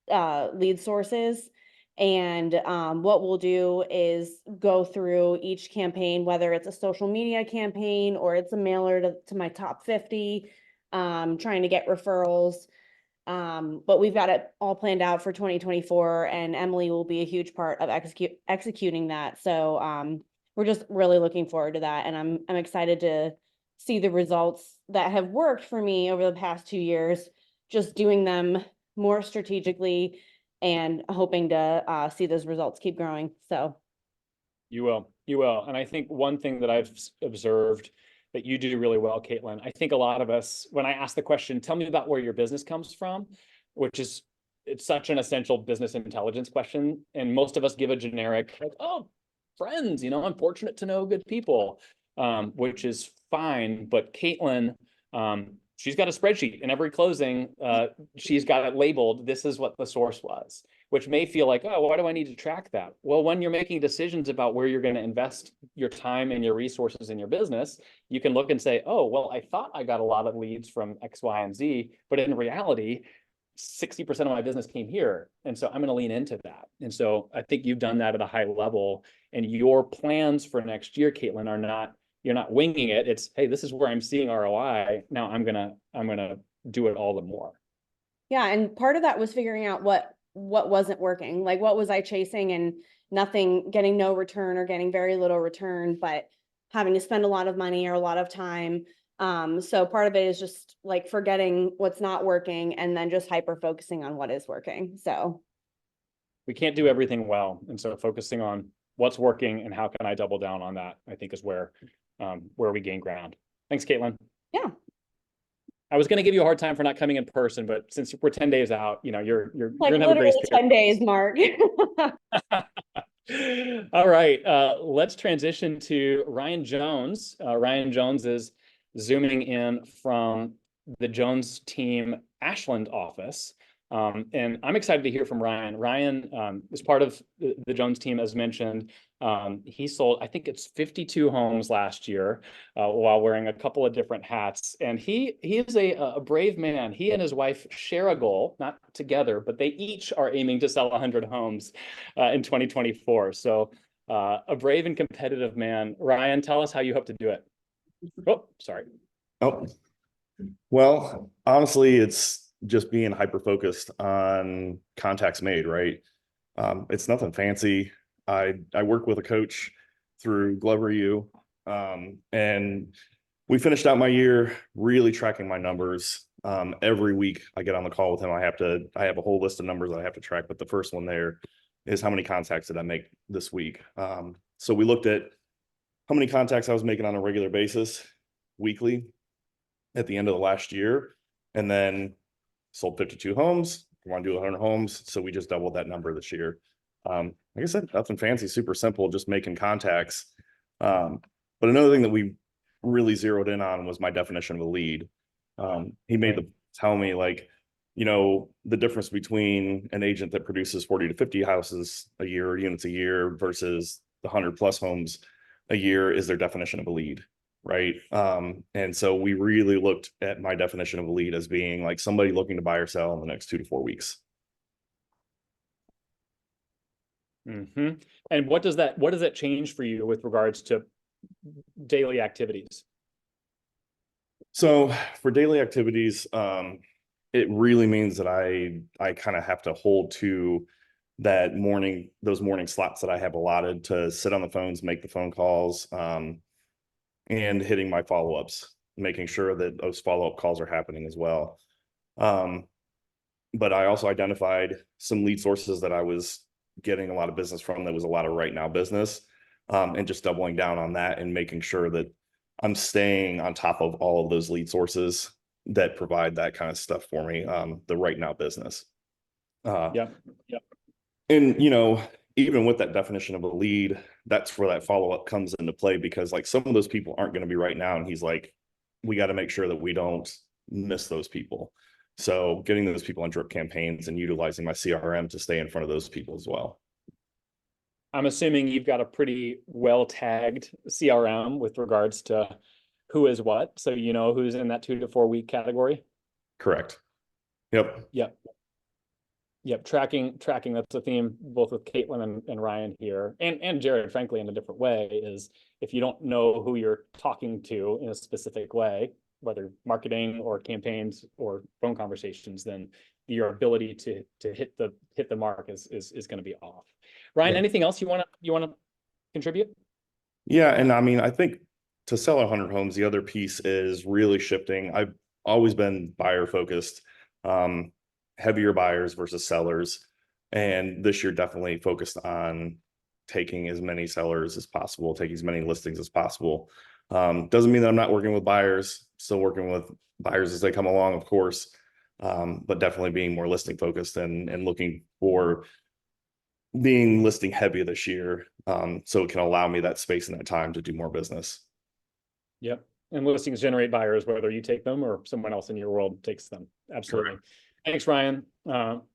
lead sources. And what we'll do is go through each campaign, whether it's a social media campaign or it's a mailer to my top 50, trying to get referrals. But we've got it all planned out for 2024, and Emily will be a huge part of executing that. So we're just really looking forward to that. And I'm excited to see the results that have worked for me over the past 2 years, just doing them more strategically and hoping to see those results keep growing. So you will. And I think one thing that I've observed that you do really well, Caitlin, I think a lot of us, when I ask the question, tell me about where your business comes from, it's such an essential business intelligence question. And most of us give a generic, like, oh, friends, I'm fortunate to know good people, which is fine. But Caitlin, she's got a spreadsheet in every closing. She's got it labeled. This is what the source was, which may feel like, oh, why do I need to track that? Well, when you're making decisions about where you're going to invest your time and your resources in your business, you can look and say, oh, well, I thought I got a lot of leads from X, Y, and Z, but in reality, 60% of my business came here. And so I'm going to lean into that. And so I think you've done that at a high level, and your plans for next year, Caitlin, you're not winging it. It's, hey, this is where I'm seeing ROI. Now I'm gonna do it all the more. yeah, and part of that was figuring out what wasn't working. Like, what was I chasing and getting no return or getting very little return, but having to spend a lot of money or a lot of time. So part of it is just like forgetting what's not working and then just hyper focusing on what is working. So we can't do everything well. And so focusing on what's working and how can I double down on that, I think is where we gain ground. Thanks, Caitlin. Yeah. I was going to give you a hard time for not coming in person, but since we're 10 days out, you're like going to have a grace period. 10 days, Mark. All right. Let's transition to Ryan Jones. Ryan Jones is zooming in from the Jones team Ashland office. And I'm excited to hear from Ryan. Ryan is part of the Jones team, as mentioned. He sold, I think it's 52 homes last year while wearing a couple of different hats. And he is a brave man. He and his wife share a goal, not together, but they each are aiming to sell 100 homes in 2024. So a brave and competitive man. Ryan, tell us how you hope to do it. Oh, sorry. Oh, well, honestly, it's just being hyper focused on contacts made, right? It's nothing fancy. I work with a coach through Glover U, and we finished out my year really tracking my numbers. Every week I get on the call with him. I have a whole list of numbers that I have to track, but the first one there is how many contacts did I make this week? So we looked at how many contacts I was making on a regular basis weekly at the end of the last year, and then sold 52 homes. We want to do 100 homes. So we just doubled that number this year. Like I said, nothing fancy, super simple, just making contacts. But another thing that we really zeroed in on was my definition of a lead. He made the tell me like, you know, the difference between an agent that produces 40 to 50 houses a year, units a year versus the 100+ homes a year is their definition of a lead. Right. And so we really looked at my definition of a lead as being like somebody looking to buy or sell in the next 2 to 4 weeks. Mm-hmm. And what does that change for you with regards to daily activities? So for daily activities, it really means that I kind of have to hold to those morning slots that I have allotted to sit on the phones, make the phone calls, and hitting my follow-ups, making sure that those follow-up calls are happening as well. But I also identified some lead sources that I was getting a lot of business from that was a lot of right now business, and just doubling down on that and making sure that I'm staying on top of all of those lead sources that provide that kind of stuff for me, the right now business. Yeah. And, you know, even with that definition of a lead, that's where that follow-up comes into play, because like some of those people aren't going to be right now. And he's like, we got to make sure that we don't miss those people. So getting those people on drip campaigns and utilizing my CRM to stay in front of those people as well. I'm assuming you've got a pretty well tagged CRM with regards to who is what. So you know who's in that 2 to 4 week category. Correct. Yep. Tracking. That's a theme both with Caitlin and Ryan here, and Jared, frankly, in a different way, is if you don't know who you're talking to in a specific way, whether marketing or campaigns or phone conversations, then your ability to hit the mark is going to be off. Ryan, anything else you want to contribute? Yeah, and I mean, I think to sell 100 homes, the other piece is really shifting. I've always been buyer focused, heavier buyers versus sellers, and this year definitely focused on taking as many sellers as possible, taking as many listings as possible. Doesn't mean that I'm not working with buyers, still working with buyers as they come along, of course, but definitely being more listing focused and looking for being listing heavy this year, so it can allow me that space and that time to do more business. Yep. And listings generate buyers, whether you take them or someone else in your world takes them. Absolutely. Correct. Thanks, Ryan.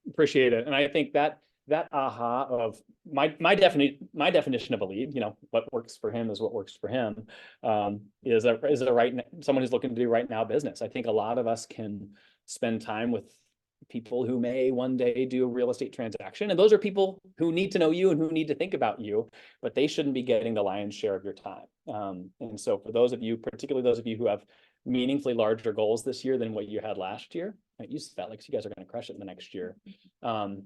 Appreciate it. And I think that aha of my definition of a lead, you know, what works for him is what works for him, is a someone who's looking to do right now business. I think a lot of us can spend time with people who may one day do a real estate transaction, and those are people who need to know you and who need to think about you, but they shouldn't be getting the lion's share of your time. And so for those of you, particularly those of you who have meaningfully larger goals this year than what you had last year, you felt like you guys are going to crush it in the next year. Am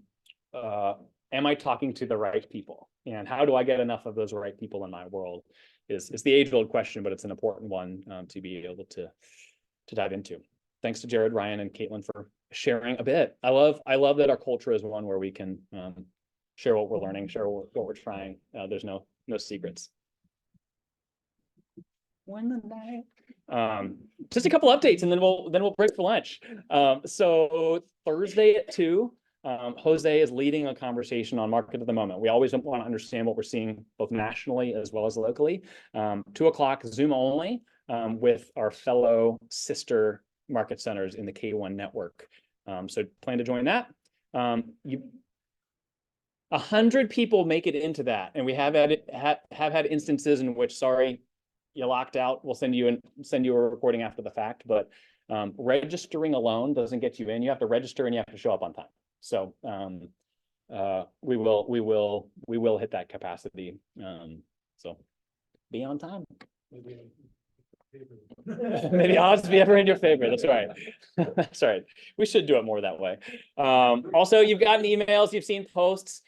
I talking to the right people? And how do I get enough of those right people in my world is the age-old question, but it's an important one to be able to dive into. Thanks to Jared, Ryan, and Caitlin for sharing a bit. I love that our culture is one where we can share what we're learning, share what we're trying. There's no secrets. Just a couple updates, and then we'll break for lunch. So Thursday at 2, Jose is leading a conversation on market of the moment. We always want to understand what we're seeing both nationally as well as locally. 2 o'clock Zoom only, with our fellow sister market centers in the K1 network. So plan to join that. 100 people make it into that, and we have had instances in which, sorry, you locked out. We'll send you a recording after the fact, but registering alone doesn't get you in. You have to register and you have to show up on time. So we will hit that capacity. So be on time. Maybe odds be ever in your favor. That's right. That's right. We should do it more that way. Also, you've gotten emails, you've seen posts.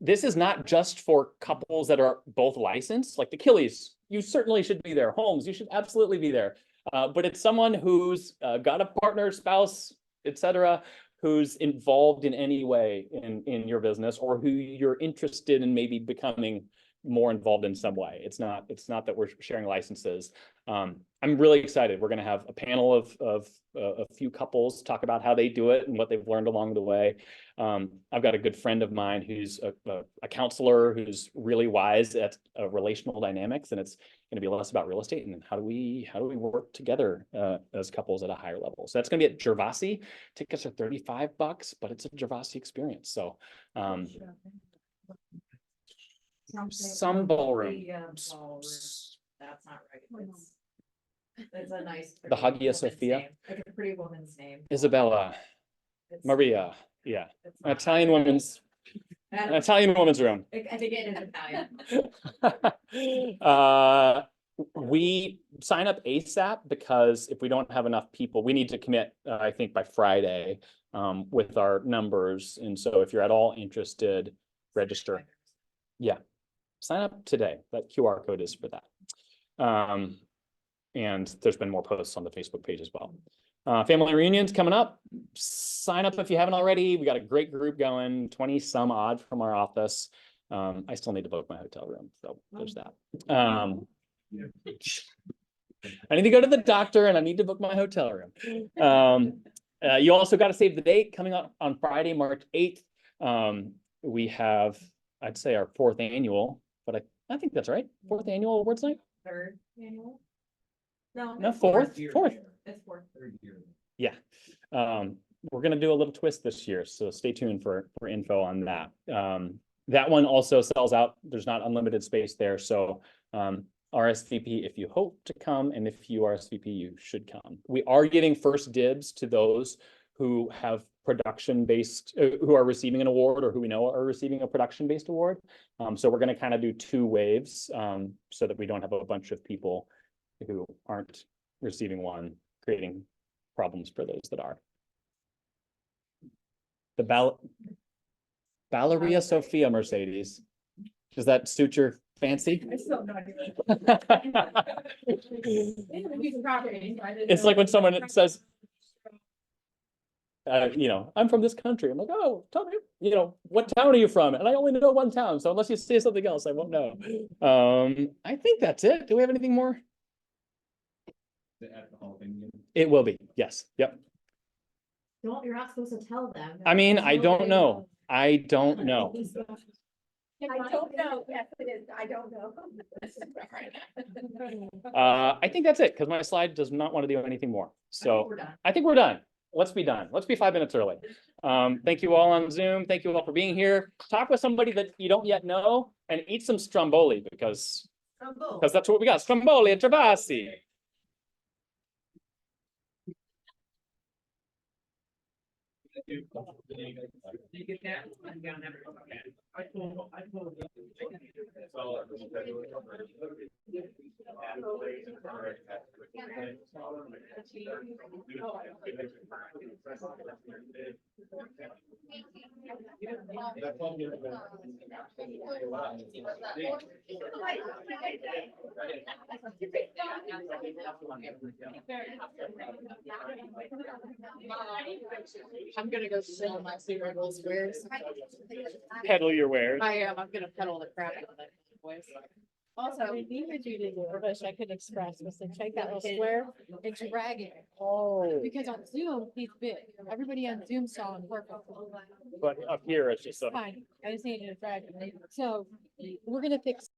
This is not just for couples that are both licensed, like the Killies. You certainly should be there. Holmes, you should absolutely be there. But it's someone who's got a partner, spouse, etc., who's involved in any way in your business, or who you're interested in maybe becoming more involved in some way. It's not that we're sharing licenses. I'm really excited. We're going to have a panel of a few couples talk about how they do it and what they've learned along the way. I've got a good friend of mine who's a counselor who's really wise at relational dynamics, and it's going to be less about real estate and how do we work together as couples at a higher level. So that's going to be at Gervasi. Tickets are $35, but it's a Gervasi experience. So some ballroom. That's not right. It's a nice. The Hagia Sophia. Name, like a pretty woman's name. Isabella. It's- Maria. Yeah. it's An not- Italian woman's room. I think it is Italian. We sign up ASAP because if we don't have enough people, we need to commit, I think by Friday, with our numbers. And so if you're at all interested, register. Yeah. Sign up today. That QR code is for that. And there's been more posts on the Facebook page as well. Family reunions coming up. Sign up if you haven't already. We got a great group going, 20 some odd from our office. I still need to book my hotel room, so there's that. I need to go to the doctor and I need to book my hotel room. You also got to save the date coming up on Friday, March 8th. We have, I'd say, our 4th annual, but I think that's right. 4th annual awards night. 3rd annual. No, No, 4th. It's 4th. Yeah. We're going to do a little twist this year, so stay tuned for info on that. That one also sells out. There's not unlimited space there. So RSVP if you hope to come, and if you RSVP, you should come. We are giving first dibs to those who have production-based, who are receiving an award or who we know are receiving a production-based award. So we're going to kind of do 2 waves so that we don't have a bunch of people who aren't receiving one, creating problems for those that are. The Balleria Sophia Mercedes. Does that suit your fancy? I still have no idea. It's like when someone says, I'm from this country. I'm like, oh, tell me, what town are you from? And I only know one town. So unless you say something else, I won't know. I think that's it. Do we have anything more? It will be. Yes. Yep. You're not supposed to tell them. I mean, I don't know. I don't know. I don't know. Yes, it is. I don't know. I think that's it because my slide does not want to do anything more. So we're done. I think we're done. Let's be done. Let's be 5 minutes early. Thank you all on Zoom. Thank you all for being here. Talk with somebody that you don't yet know and eat some stromboli because that's what we got. Stromboli at Gervasi. I'm gonna go sell my cereals wares. Peddle your wares. I am, I'm gonna peddle the crap out of that voice. Also, we needed you to do a wish I could express was to take that little square and drag it. Oh. Because on Zoom, he's big. Everybody on Zoom saw him perfect. But up here, it's just Fine, I just needed to drag it. So we're gonna fix